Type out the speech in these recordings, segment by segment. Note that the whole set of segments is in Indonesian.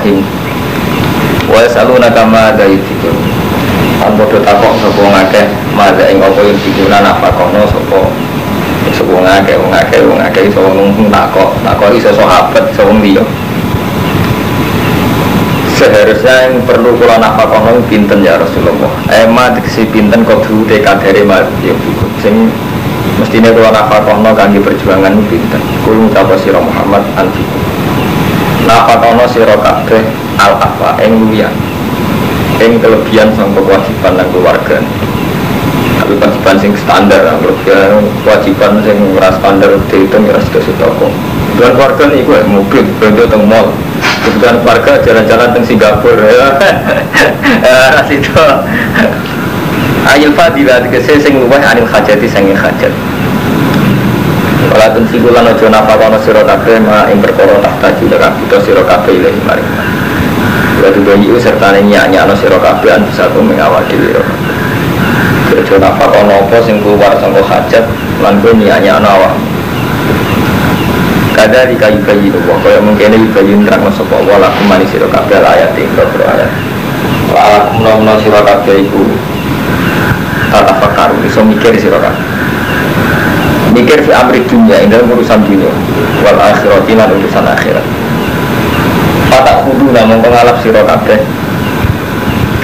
Bismillahirrahmanirrahim. Wa yasalunaka madza yunfiqun. Kan padha takok sapa ngakeh madza ing apa yunfiquna nafakono sapa wong akeh iso ngomong takok iso sahabat iso wong liya. Seharusnya yang perlu kula nafakono pinten ya Rasulullah. Ema dikesi pinten kudu kadare madya fikum. Sing mestine kula nafakono kangge perjuangan pinten. Kula ngucap sira Muhammad anfikum. Nafakono sira kabeh al-afa ing luya. Ing kelebihan sang kewajiban lan keluarga. Tapi kewajiban sing standar, kewajiban sing ora standar dihitung ora sedo-sedo kok. Kebutuhan keluarga niku mobil, belanja teng mall. Kebutuhan keluarga jalan-jalan teng Singapura. Itu. Ayil fadilah dikese sing luwih anil hajati sing hajat. Wala tunsibulan aja nafakono sira kabeh ma ing perkara tahta juga kita sira kabeh ilahi mari. Wa tubayu serta nyanyi-nyano sira kabeh an bisa mengawal diri. Aja nafakono apa sing keluar saka hajat lan kowe nyanyi-nyano awak. Kada dikayu-kayu wa kaya mungkin dikayu nerang sapa wala kumani sira kabeh ayat ing ayat. Wa menawa sira kabeh iku tatafakar iso mikir sira kabeh. Mikir fi amri dunia ing dalam urusan dunia wal akhirati lan urusan akhirat. Patak kudu namung ngalap sira kabeh.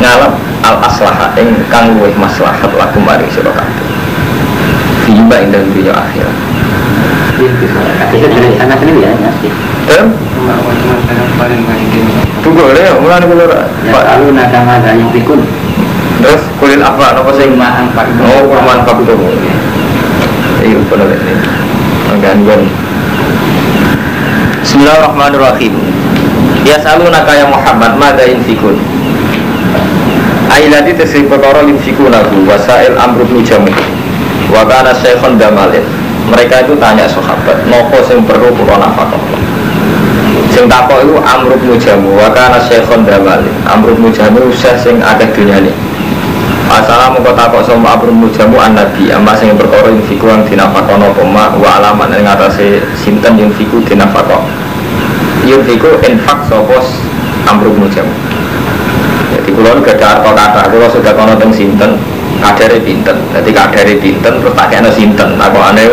Ngalap al aslaha ing kang luwih maslahat laku maring sira kabeh. Tiba ing dalam dunia akhirat. Itu dari sana sini ya nasi. Tunggu ya, mulai dulu Pak. Lalu nada yang pikun. Terus kulil apa sing manfaat. Oh, bermanfaat itu. Iya, benar ini. Gangguan. Bismillahirrahmanirrahim. Ya salunaka ya Muhammad madza yunfikun. Ailati tasrif perkara yunfikunahu wasail amru bin Jamil. Wa kana syekhun damalin. Mereka itu tanya sahabat, nopo sing perlu kula nafkah. Sing takok iku Amr bin Jamu, wa kana syekhun damalin. Amr bin Jamu usah sing akeh dunyane. Assalamu takok sama Amr bin Jamu an-nabi, amma sing perkara yunfiku ang dinafkahono poma wa alaman ing atase sinten yunfiku dinafkah. Yunfiku infak sapa Amr bin Jamu. Jadi kula gadah kata kula sudah kono teng sinten kadare pinten. Dadi kadare pinten terus tak kena sinten. Takokane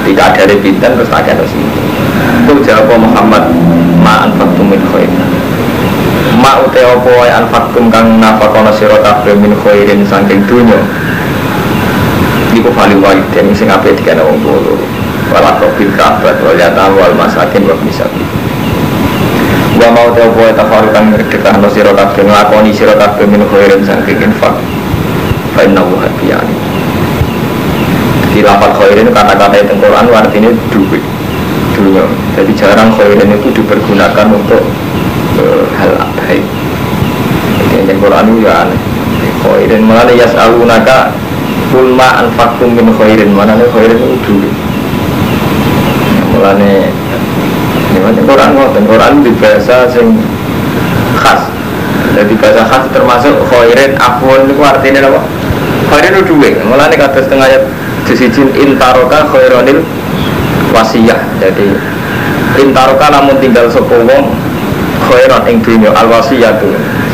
dadi kadare pinten terus tak kena sinten. Ku jawab Muhammad ma anfaqtum min khair. Ma uta apa wae anfaqtum kang nafaqana sira kabeh min khairin saking dunya. Iku fali waliden sing apik dikene wong tuwa loro. Wala qabil ka'bat wal yatam wal masakin wa misakin. Wa mau te opo ta farukan ngredekahno sira kabeh nglakoni sira kabeh min khairin saking infak. Fa innahu hadiyani. Di lafal khairin kata-kata yang Quran artinya duit dunia. Jadi jarang khairin itu dipergunakan untuk hal baik. Jadi yang Quran itu ya aneh. Khairin malah yas'alunaka kul ma anfaqtum min khairin. Mana khairin itu duit. Mulane ini Quran di bahasa sing khas. Jadi bahasa khas termasuk khairin afwan itu artinya apa? Khairin itu duit. Mulane kata setengah ayat disijin intaroka khaironil wasiyah. Jadi intaroka namun tinggal sapa wong khairon ing dunya al wasiyatu.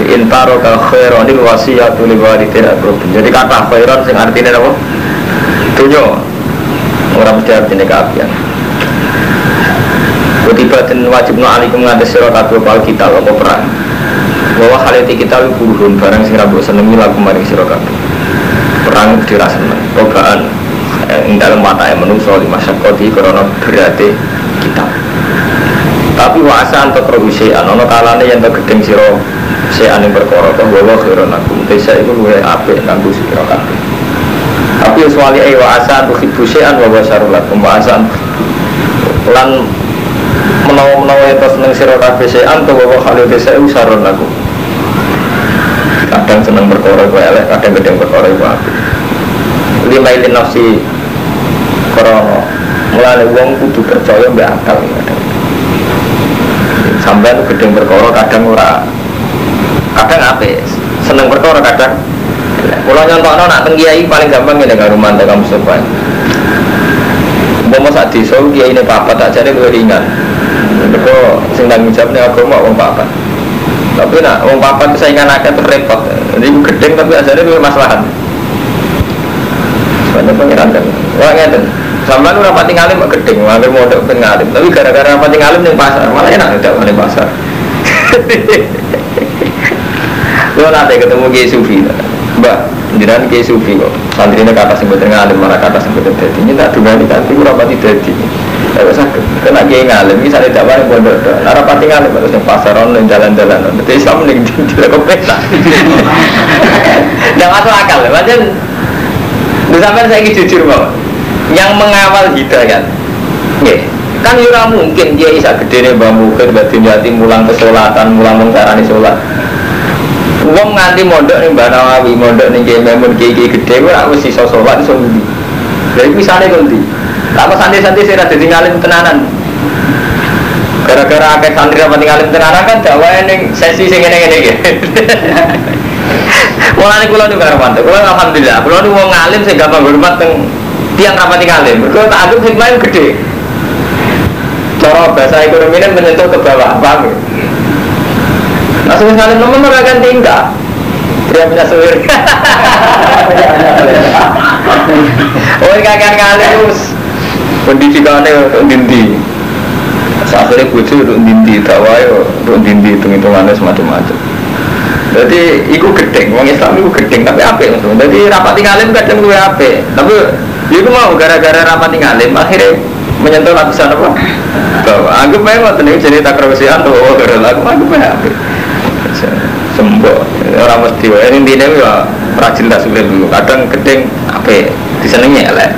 Intaroka khaironil wasiyatu li walidin aqrabin. Jadi kata khairon sing artinya apa? Dunya. Ora mesti artinya keapian. Kutibatin wajibno alikum ngates sira kabeh pal kita apa perang. Bahwa halati kita kurun barang sing ra mbok senengi laku maring sira kabeh. Perang dirasen cobaan ing dalem watake manungsa di masyarakat karena berate kita. Tapi wasa antuk produksian ana kalane yen to gedeng sira sean ing perkara to bahwa khairon aku desa iku luwih apik kanggo sira kabeh. Tapi soalnya wasa antuk hibusean wa basarul lakum wasa lan menawa-menawa itu seneng sira kabeh sean to bahwa halil desa usaron aku. Kadang seneng perkara kowe elek, kadang gedeng perkara iku apik. Lima ilin nafsi korona mulai wong kudu percaya mbak akal sampai itu gedeng perkara kadang ora kadang apik seneng perkara kadang kalau nyontokno nak teng kiai paling gampang ngene karo mantek kamu sopan umpama sak desa kiai ne papat tak jane luwih ringan Kok sing tanggung jawabnya agama wong papat. Tapi nak wong papat itu saingan akeh terus repot. Jadi gedeng tapi asale luwih maslahat. Sebenarnya pengiran kan. Wah ngeten. Sampeyan ora pati ngalim kok gedeng, ngambil modok ben ngalim. Tapi gara-gara pati ngalim ning pasar, malah enak ndak ning pasar. Lo nanti ketemu Kiai Sufi, Mbak, jenengan Kiai Sufi kok. Santrine kata sing boten ngalim, malah kata sing boten dadi. Ini tak dungani kanthi ora pati dadi. Lha sakit. Kena Kiai ngalim iki sare dakwah ning pondok. Ora pati ngalim terus ning pasar ning jalan-jalan. Dadi Islam ning kok pesta. Ndak masuk akal, pancen. Sampeyan saiki jujur mawon. Yang mengawal hidayat, kan ora mungkin dia isa gedene Mbah Mukir badhe nyati mulang kesolatan, mulang mengkarani salat. Wong nganti mondok ning Mbah Nawawi, mondok ning Kiai Maimun, kiai gedhe ora wis iso salat iso ngendi. Lha iku isane kondi. Lah santri-santri sing ora dadi ngalim tenanan. Gara-gara akeh santri apa ngalim tenanan kan dakwae ning sesi sing ngene-ngene iki. Mulane kula niku karo mantu, kula alhamdulillah, kula niku wong ngalim sing gampang hormat teng tiang rapati ngalim, mereka tak anggap hikmahnya gede. Cara bahasa ekonomi ini menyentuh ke bawah, paham ya? Langsung ngalim nomor akan tingkah. Dia punya suwir. Oh ini kakak ngalim pendidikannya untuk dindi. Akhirnya bucu untuk dindi, tawayo untuk dindi, hitung-hitungannya semacam-macam. Jadi itu gedeng, orang Islam itu gedeng, tapi apa maksudnya? Jadi rapati ngalim kadang lu apa? Tapi itu mau gara-gara rapat ngalim akhirnya menyentuh lapisan apa? Bahwa anggap memang ini jadi tak kerasian tuh lagu anggap apa? Sembuh orang mesti ini dia ya rajin tak sulit dulu. Kadang gedeng apa? Disenengnya lah.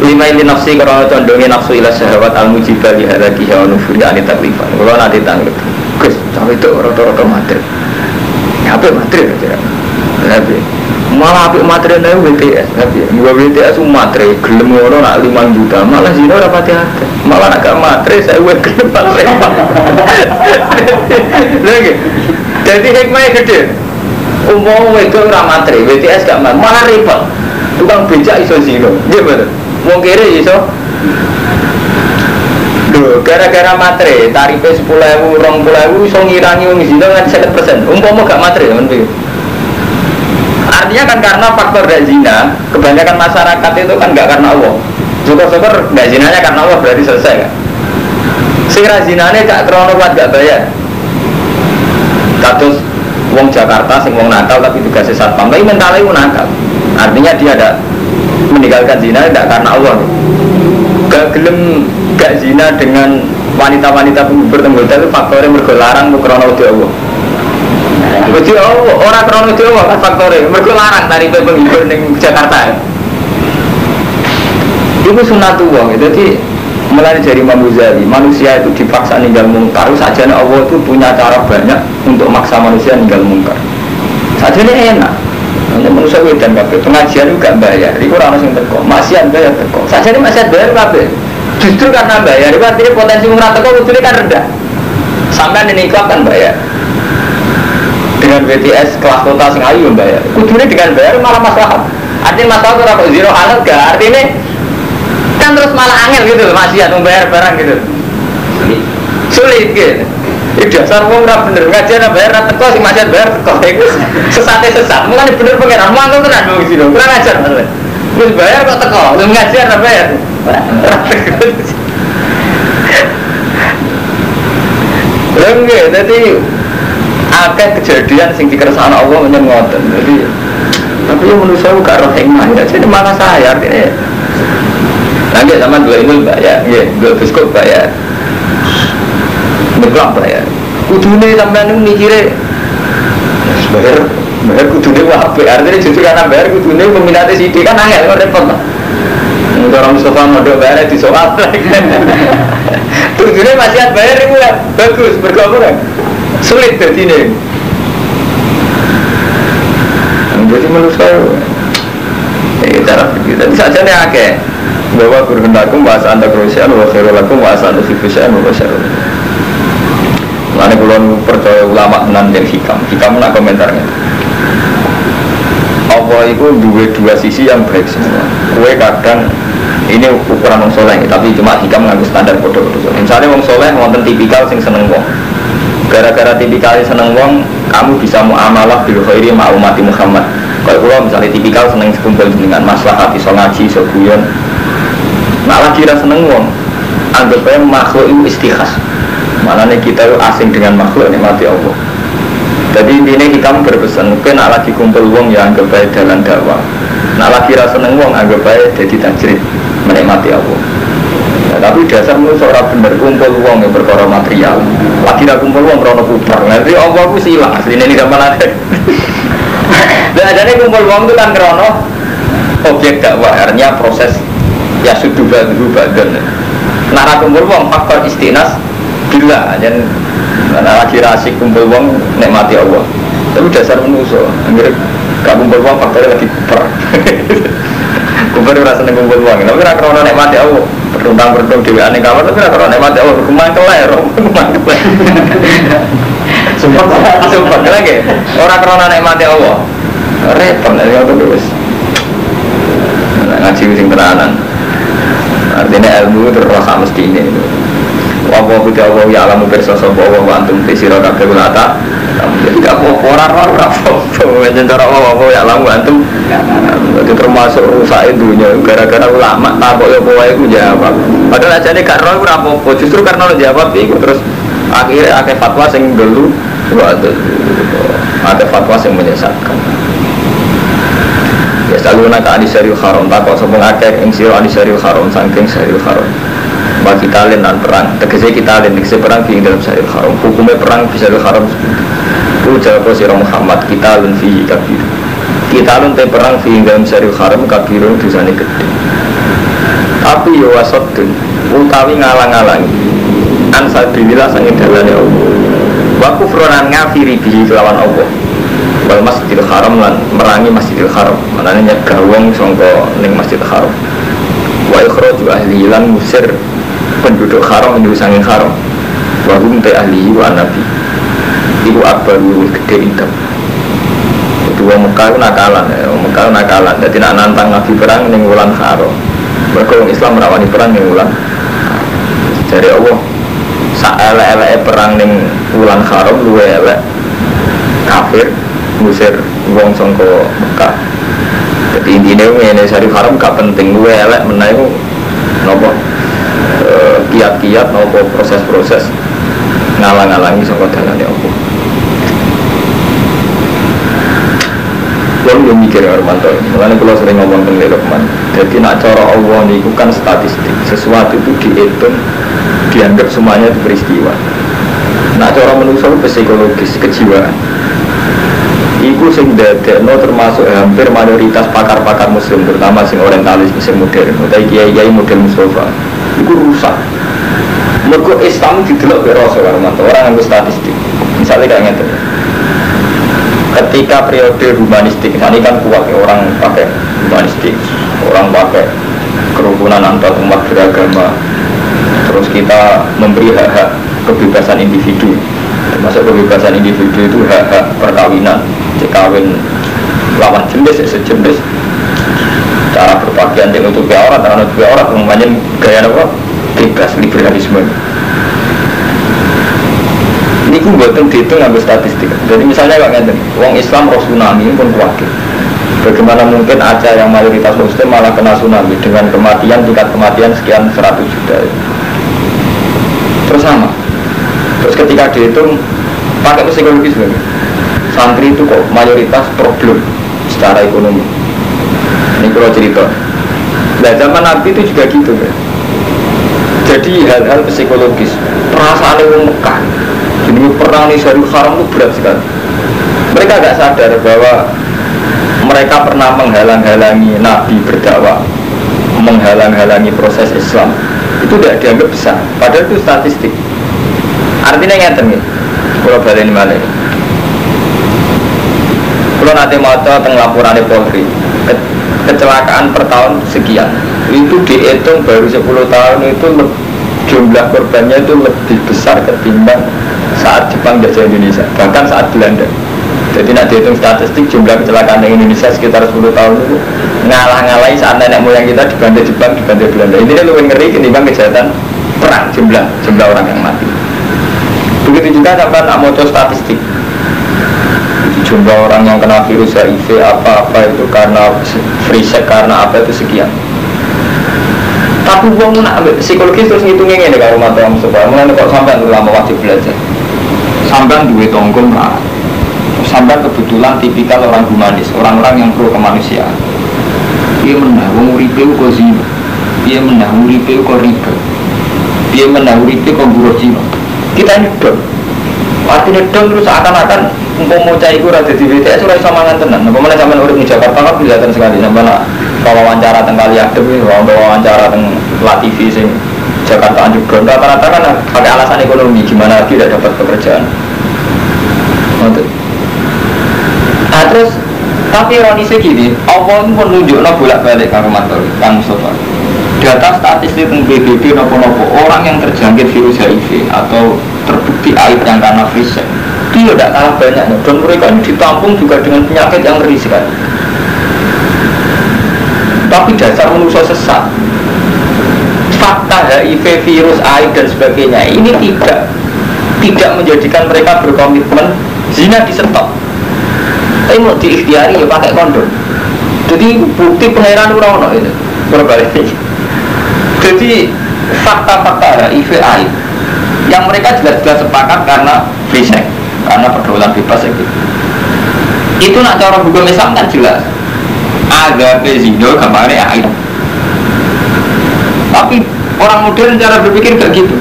Lima ini nafsi kalau condongnya nafsu ilah syahwat al mujibah dihada kihya nufuri anita klifan. Kalau nanti tanggung, Gus, tapi itu rata-rata materi. Apa materi aja? Tapi malah apik materi nih BTS, tapi gua BTS materi gelem ngono nak 5 juta, malah zino ora pati akeh. Malah nak materi saya gelem malah repot. Lagi. Jadi hikmahnya gede. Umum itu ora materi, BTS gak malah repot. Tukang becak iso zino. Nggih bener. Wong kere iso. Lho, gara-gara materi, tarifnya 10.000, 20.000 iso ngirangi wong zino kan 50%. Umpama gak materi men piye? Artinya kan karena faktor gak zina, kebanyakan masyarakat itu kan gak karena Allah. Syukur-syukur gak zinanya karena Allah berarti selesai kan. Sira zinanya gak krono kuat gak bayar. Kados wong Jakarta sing wong nakal tapi tugasnya satpam, tapi mentalnya wong nakal. Artinya dia ada meninggalkan zina gak karena Allah. Gak gelem gak zina dengan wanita-wanita bertenggoda itu faktornya mergo larang krono wedi Allah. Wedi Allah, orang krono wedi Allah kan faktornya mergo larang dari penghibur ning Jakarta. Itu sunatullah, jadi mulai dari Imam Ghazali, manusia itu dipaksa ninggal mungkar. Saja Allah itu punya cara banyak untuk maksa manusia ninggal mungkar. Saja ini enak. Hanya manusia wedan kabeh, pengajian juga bayar. Iku ora ono sing teko, maksiat bayar teko. Saja ini maksiat bayar kabeh. Justru karena bayar, itu artinya potensi murah teko kudune kan rendah. Sampai ini klub kan bayar. Dengan BTS kelas kota sing ayu bayar. Kudune dengan bayar malah maslahat. Artinya masalah ora kok zero halal gak artinya kan terus malah angel gitu maksiat membayar barang gitu. Sulit gitu. Itu dasar wong ora bener ngajian bayar ra teko sing maksiat bayar teko. Iku sesate sesat. Mulane bener pengeran mangkel tenan wong sino. Kurang ajar bener. Wis bayar kok teko, sing ngajian ra bayar. Lengge, jadi akeh kejadian sing dikersakno Allah menyang ngoten. Jadi tapi yang manusia gak roh hikmah ya, jadi malah saya artinya nanti sama dua ini bayar, dua biskop bayar ngeblok bayar kudune sampai mikirnya bayar kudune wape artinya justru karena bayar kudune peminatnya CD kan angel, kan repot lah orang Mustafa modok bayarnya di soal kudune masih bayar itu bagus, bergabung sulit jadi ini jadi manusia cara begitu tapi saja nih akeh bahwa berhendakum bahasa anda kerusian bahwa khairulakum bahasa anda fifusian bahwa syarul lalu kalau percaya ulama tenan dan hikam nak komentarnya Allah itu dua sisi yang baik semua kue kadang ini ukuran wong soleh, tapi cuma hikam nganggo standar bodoh-bodoh. Misalnya wong soleh wonten tipikal sing seneng wong. Gara-gara tipikal seneng wong, kamu bisa muamalah bil khairi ma ummati Muhammad. Kalau kula misalnya tipikal seneng kumpul dengan maslahat iso ngaji, iso guyon. Nah lagi ra seneng wong, anggap ae makhluk itu istikhas. Maknanya kita itu asing dengan makhluk nikmati Allah. Jadi intinya hikam berpesan, mungkin nak lagi kumpul wong ya anggap ae dalan dakwah. Nak lagi ra seneng wong anggap ae dadi tajrid menikmati Allah. Nah, tapi dasar menurut seorang bener kumpul uang yang berkara material. Lagi nak kumpul uang krono putar. Nanti Allah aku silang aslinya ini gampang ada. Dan adanya kumpul uang itu kan krono objek dakwah, artinya proses ya sudah badan. Nak kumpul uang faktor istinas bila dan lagi rasik kumpul uang nikmati Allah. Tapi dasar manusia, akhirnya gak kumpul uang faktornya lagi per. Kumpul rasa kumpul uang, tapi nak krono nikmati Allah. Berundang dewi aneh kamar, tapi kalau nikmati Allah berkembang keler, sumpah lagi. Orang kerana nikmati Allah, repot dari aku terus. Ngaji sing tenanan, artinya ilmu terasa mesti ini. Wabuh kita Allah ya alamu bersosob Allah wa antum tisiro kakek ulata. Jadi gak mau orang macam cara wabuh ya alamu antum. Itu termasuk rusak dunia gara-gara ulama tabok ya bawa itu jawab. Padahal aja ini gak roh itu apa-apa. Justru karena lo jawab itu terus akhirnya ada fatwa yang dulu ada fatwa yang menyesatkan. Ya selalu nak anisariul haram tak kok sopong akeh ing sira anisariul haram saking sariul haram. Bagi kalian dan perang, tegese kita kalian tegese perang di dalam sariul haram. Hukumnya perang di sariul haram. Itu jawab sira Muhammad kita lan fihi kabir. Kita lunte perang di dalam sariul haram kabirun dosane gede. Tapi yo wasatun utawi ngalang-alangi ansal billah sange dalane Allah. Wa kufronan ngafiri bihi kelawan Allah. Wal masjidil haram lan merangi masjidil haram. Manane nyegah wong sangka ning masjidil haram. Wa ikhraju ahli lan musir penduduk haram menuju sanging haram. Wa hum ta ahli wa nabi. Iku akbaru gede intam. Dua Mekah nakalan, Mekah nakalan. Jadi nak nantang nabi perang ning wulan haram. Mereka orang Islam merawani perang ning wulan. Dari Allah, saelek-elek perang ning wulan haram luwe elek kafir ngusir wong sangka Mekah. Jadi intinya ngene sari haram gak penting luwe elek menawa napa kiat-kiat napa proses-proses ngalang-alangi sangka dalane Allah. Kalau belum mikir Armanto ini, makanya kalau sering ngomong tentang Luqman. Jadi nak cara Allah ini kan statistik, sesuatu itu dihitung, dianggap semuanya itu peristiwa. Nak cara manusia itu psikologis, kejiwaan. Iku sing dadekno termasuk hampir mayoritas pakar-pakar Muslim, terutama sing orientalis, sing modern, utawa kiai-kiai model Mustafa. Iku rusak. Mergo Islam didelok karo Armanto, orang nganggo statistik. Misalnya kayak ngeten. Ketika periode humanistik, ini kan kuat ya, orang pakai humanistik, orang pakai kerukunan antar umat beragama, terus kita memberi hak-hak kebebasan individu, termasuk kebebasan individu itu hak-hak perkawinan, kawin lawan jenis, sejenis, cara berpakaian yang untuk aurat, dengan aurat, namanya gaya apa? Bebas, liberalisme. Ini aku buatan dihitung ngambil statistik. Jadi misalnya kalau ngeten, wong Islam roh tsunami pun khawatir. Bagaimana mungkin Aceh yang mayoritas Muslim malah kena tsunami dengan kematian, tingkat kematian sekian 100 juta. Terus sama. Terus ketika dihitung pakai psikologis sebenarnya, santri itu kok mayoritas problem secara ekonomi. Ini kalau cerita. Nah zaman Nabi itu juga gitu kan. Jadi hal-hal psikologis, perasaan yang Mekah. Jadi perang di Syarul Haram itu berat sekali. Mereka agak sadar bahwa mereka pernah menghalang-halangi Nabi berdakwah, menghalang-halangi proses Islam. Itu tidak dianggap besar. Padahal itu statistik. Artinya ngeten nih. Kalau balik malah. Kalau nanti mau tentang laporan Polri, kecelakaan per tahun sekian. Itu dihitung baru 10 tahun itu jumlah korbannya itu lebih besar ketimbang saat Jepang jajah Indonesia, bahkan saat Belanda. Jadi nak dihitung statistik jumlah kecelakaan di Indonesia sekitar 10 tahun itu ngalah-ngalahi saat nenek moyang kita dibantai Jepang, dibantai Belanda. Ini lebih ngeri ketimbang kejahatan perang, jumlah orang yang mati. Begitu juga sampai nak mau statistik, jumlah orang yang kena virus HIV apa-apa itu karena free sex, karena apa itu sekian. Tapi uang nak psikologis terus ngitungnya ini kalau mata yang sebar. Mulai kok sampai lama wajib belajar. Sampai duit tongkol lah. Sampai kebetulan tipikal orang humanis, orang-orang yang pro kemanusiaan. Dia menang, uripe kok zina. Dia menang, uripe kok riba. Dia menang, uripe kok buruh Cina. Kita ini dong. Artinya dong terus akan-akan mau cai ku rada di BTS ora iso mangan tenan. Apa meneh sampean urip di Jakarta kan kelihatan sekali sampean wawancara teng kali adem iki, wawancara teng TV sing Jakarta Underground rata-rata kan pakai alasan ekonomi, gimana lagi tidak dapat pekerjaan. Nah terus tapi ironisnya gini, Allah itu menunjukkan bolak-balik Kang Romanto, Kang Mustafa. Data statistik tentang PBB nopo-nopo orang yang terjangkit virus HIV atau terbukti AIDS yang karena free sex itu tidak kalah banyak, dan mereka ini ditampung juga dengan penyakit yang ngeri sekali. Tapi dasar manusia sesat, fakta HIV, virus AIDS dan sebagainya ini tidak menjadikan mereka berkomitmen zina di stop. Tapi mau diikhtiari ya pakai kondom. Jadi bukti pangeran ora-ora itu berbalik. Jadi fakta-fakta HIV AIDS yang mereka jelas-jelas sepakat karena free sex, karena pergaulan bebas gitu. Itu nak cara hukum Islam kan jelas. Ada zina gambarnya AIDS. Tapi orang modern cara berpikir gak gitu.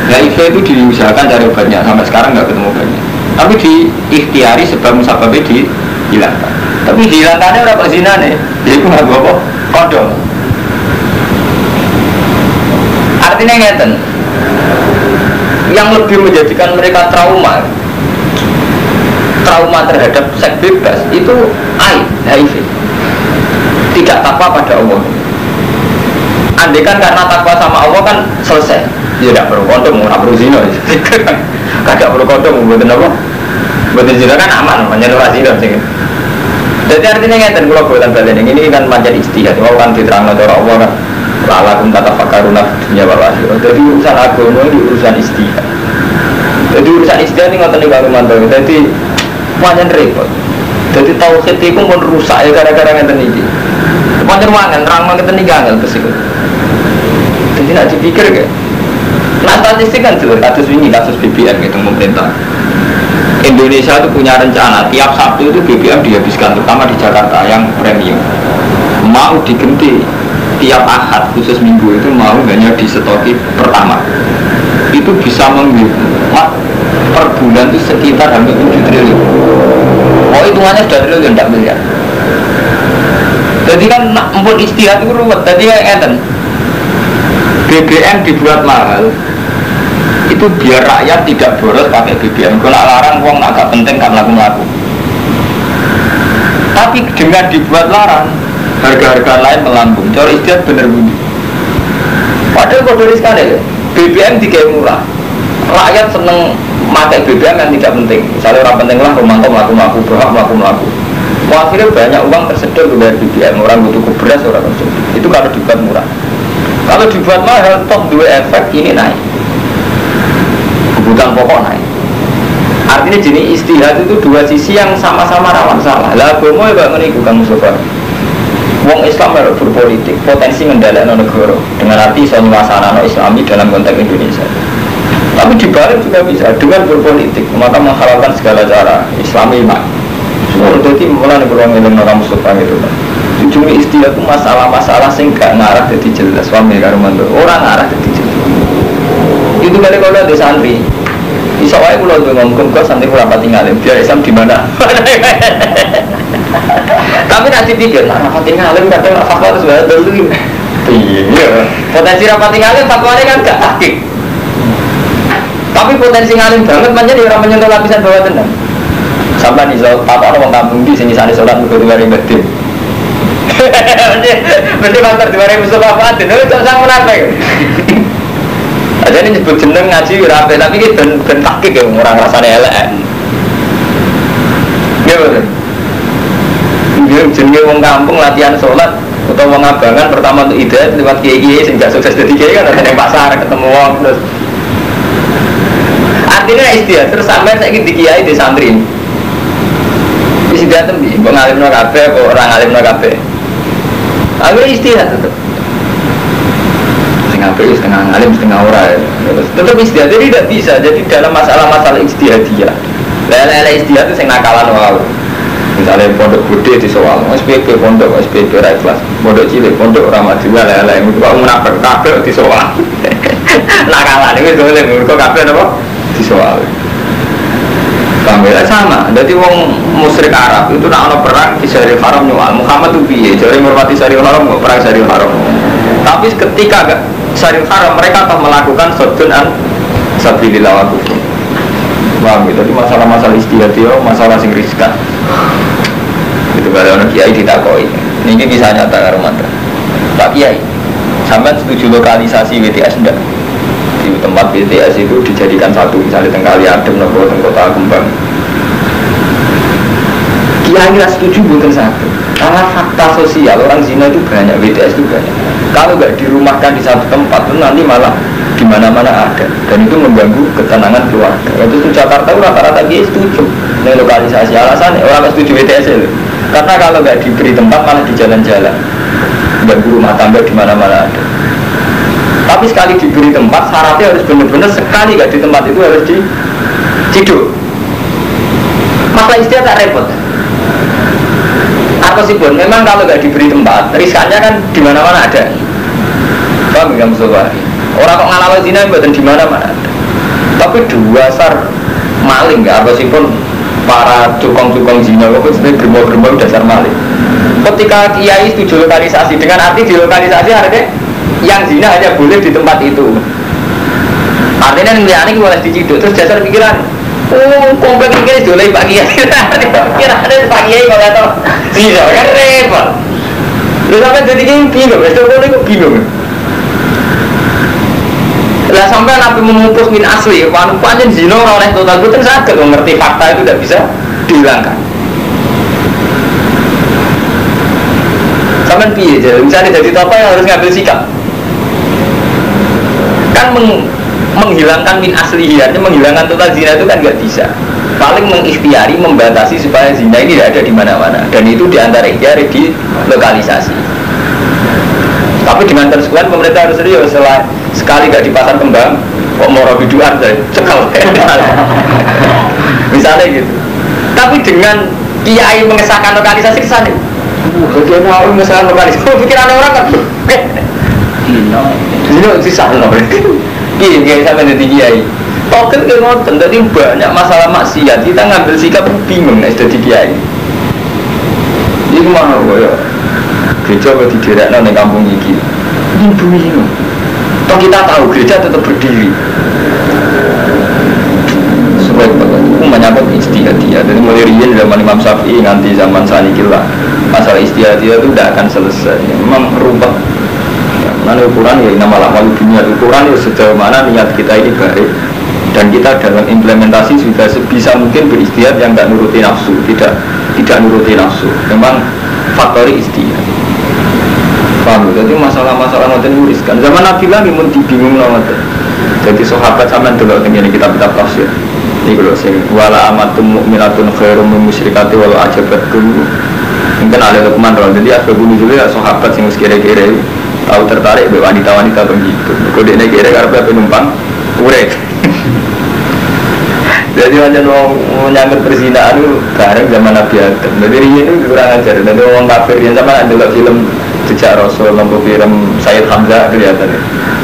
HIV itu diusahakan cari obatnya, sampai sekarang nggak ketemu obatnya. Tapi diikhtiari sebab musababnya dihilangkan. Tapi dihilangkannya berapa zina nih? Jadi aku nggak bawa kondom. Artinya ngeten, yang lebih menjadikan mereka trauma terhadap seks bebas itu HIV, tidak takwa pada Allah. Andaikan karena takwa sama Allah kan selesai, dia tidak perlu kondom, tidak perlu zina, tidak perlu kondom, bukan apa, bukan zina kan aman, namanya luar zina. Jadi artinya ngeten, kalau buatan balen ini kan macam istihad, mau kan diterang oleh Allah kan. Lalakum kata fakaruna dunia wal akhirat. Jadi urusan agama ini urusan istihad. Jadi urusan istihad ini ngoten niku mantap. Jadi pancen repot. Jadi tauhid iku mun rusak ya gara-gara ngeten iki. Pancen mangan terang ngeten iki angel terus iku. Jadi nak dipikir ke. Nah statistik kan jelas kasus ini kasus BBM gitu pemerintah. Indonesia itu punya rencana tiap Sabtu itu BBM dihabiskan, terutama di Jakarta yang premium. Mau diganti tiap Ahad khusus minggu itu mau hanya distoki pertama itu bisa menghemat per bulan itu sekitar hampir 7 triliun. Oh hitungannya sudah triliun, tidak miliar. Jadi kan empun istihad itu ruwet. Tadi ngeten, BBM dibuat mahal itu biar rakyat tidak boros pakai BBM. Kalau larang uang agak penting kan laku-laku. Tapi dengan dibuat larang harga-harga lain melambung. Cara istihad bener bunyi. Padahal kode sekali ya, BBM dikai murah. Rakyat seneng pakai BBM yang tidak penting. Misalnya orang penting lah Romanto melaku-melaku, berhak melaku-melaku. Akhirnya banyak uang tersedot dari BBM. Orang butuh beras, orang tersebut. Itu kalau dibuat murah. Kalau dibuat mahal, toh dua efek ini naik. Kebutuhan pokok naik. Artinya jenis istihad itu dua sisi yang sama-sama rawan salah. Lah agama ya meniku Kang Mustafa. Wong Islam harus berpolitik, potensi ngendalekno negara dengan arti iso nyuasana Islami dalam konteks Indonesia. Tapi dibalik juga bisa dengan berpolitik, maka menghalalkan segala cara Islami mak. Semua jadi mulai beruang dengan orang Mustafa gitu kan. Ujungnya istihad itu masalah-masalah sing gak ngarah jadi jelas. Suami karo mantu orang ngarah jadi jelas. Itu kali kalau ada santri. Bisa wae kula ngomong kok santri ora pati ngalim, biar Islam di mana. Tapi nanti pikir, rapati ngalim kadang fatwa itu sudah dulu. Iya, potensi rapati ngalim fatwanya kan gak hakik. Tapi potensi ngalim banget menjadi orang menyentuh lapisan bawah tenang. Sampai nih soal apa orang kampung di sini sana sholat berdua ribu batin. Berarti faktor 2000 apa itu? Itu sang munafik. Aja ini nyebut jeneng ngaji rapi, tapi ini ben takik ya orang rasanya elek. Iya betul. jenenge wong kampung latihan sholat atau wong abangan pertama untuk ide lewat kiai sing gak sukses dadi kiai kan ada yang pasar ketemu wong terus artinya istihad terus sampai saya di kiai di santri istihad tembi kok ngalimno kabeh kok ora ngalimno kabeh aku istihad tetep setengah ngalim setengah ora tetap istihad jadi tidak bisa jadi dalam masalah-masalah istihadiyah lele istihad itu sing nakalan wae misalnya pondok gede di soal SPP pondok SPP ra ikhlas pondok cilik pondok ora maju lele itu kok munafik kabeh di soal nakalan iki dole mergo kabeh napa di soal Kamera sama, jadi wong musyrik Arab itu nak ono perang di Syaril Haram nyual Muhammad itu piye, jadi menghormati Syaril Haram nggak perang Syaril Haram. Tapi ketika gak Syaril Haram mereka telah melakukan sodun an sabilillah wa kufur. Paham gitu, jadi masalah-masalah istihadiyah, masalah sing riskan. Itu kalau orang kiai ditakoi, ini bisa nyata karo mantra. Pak Kiai, sampai setuju lokalisasi WTS enggak? Di tempat BTS itu dijadikan satu misalnya Tengkali Adem nopo Kota Kembang Kiai nggak setuju bukan satu karena fakta sosial orang zina itu banyak BTS itu banyak kalau nggak dirumahkan di satu tempat itu nanti malah di mana-mana ada dan itu mengganggu ketenangan keluarga itu Jakarta rata-rata Kiai setuju ini lokalisasi alasan orang nggak setuju BTS itu karena kalau nggak diberi tempat malah di jalan-jalan ganggu rumah tangga di mana-mana ada. Tapi sekali diberi tempat, syaratnya harus benar-benar sekali gak di tempat itu harus diciduk. Masalah istilah tak repot. Atau sih pun, memang kalau gak diberi tempat, riskannya kan di mana-mana ada. Paham nggak Mustafa? Orang kok ngalami zina buatan di mana-mana ada. Tapi dasar maling nggak? Atau sih pun para cukong-cukong zina, kok sebenarnya gerbau-gerbau dasar maling. Ketika kiai setuju lokalisasi, dengan arti di lokalisasi artinya yang zina hanya boleh di tempat itu. Artinya yang ini boleh diciduk. Terus dasar pikiran, komplek ini boleh Pak Kiai. Kira ada Pak Kiai kalau tahu zina kan repot. Terus sampai jadi bingung, itu bingung. Lah sampai Nabi memupus min asli, panjang zina oleh total itu sakit mengerti fakta itu tidak bisa dihilangkan. Sampai piye jadi misalnya jadi apa yang harus ngambil sikap. Kan menghilangkan min asli artinya menghilangkan total zina itu kan nggak bisa paling mengikhtiari membatasi supaya zina ini tidak ada di mana-mana dan itu diantara ikhtiar di lokalisasi tapi dengan keseluruhan pemerintah harus serius sekali nggak di pasar kembang kok mau biduan saya cekal misalnya gitu tapi dengan kiai mengesahkan lokalisasi kesana bagaimana orang mengesahkan lokalisasi pikiran orang kan Zino sisa loh. Kiai sampai jadi kiai. Token ke ngoten, jadi banyak masalah maksiat. Kita ngambil sikap bingung nih jadi kiai. Ini mana ya? Gereja berarti direk nang kampung iki. Ini bingung. Toh kita tahu gereja tetap berdiri. Supaya itu menyangkut istihadiyah. Jadi mulai riyen zaman Imam Syafi'i nanti zaman saniki lah. Masalah istihadiyah itu tidak akan selesai. Memang berubah. Nah ukuran ya nama lama dunia ukuran ya sejauh mana niat kita ini baik dan kita dalam implementasi sudah sebisa mungkin beristihad yang tidak nuruti nafsu tidak nuruti nafsu memang faktor istihad paham jadi masalah-masalah ngoten yuriskan zaman Nabi lagi mun dibingung ngoten jadi sahabat sampean delok teng kitab-kitab tafsir iki lho sing wala amatum mukminatun khairum min musyrikati walau ajabatkum mungkin ada Luqman jadi asbab nuzulnya sahabat sing wis kira-kira tahu tertarik be wanita-wanita begitu. Kode ini kira karena penumpang urek. Jadi macam orang menyambut perzinahan itu bareng zaman Nabi Adam. Jadi ini kurang ajar. Jadi orang kafir yang sama ada film Jejak Rasul, lampu film Sayyid Hamzah kelihatan.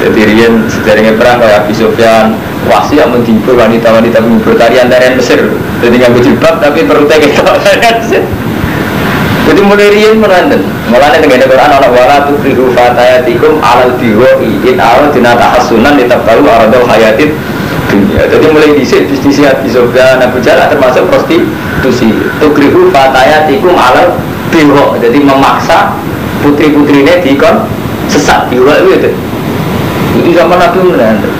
Jadi Rian sejarahnya perang kayak Abi Sufyan wasi yang menghibur wanita-wanita menghibur tarian-tarian Mesir. Jadi nggak berjilbab tapi perutnya gitu. Jadi mulai rian merandeng, mulai dengan Quran Allah wala tukrihu fatayatikum alal biwoi in awal dinata hasunan ditabtalu aradul hayatid dunia. Jadi mulai disisi Abi Sufyan Abu Jahal termasuk prostitusi. Tukrihu fatayatikum alal biwo, jadi memaksa putri-putrinya dikon sesat biwo itu. Itu sama Nabi merandeng.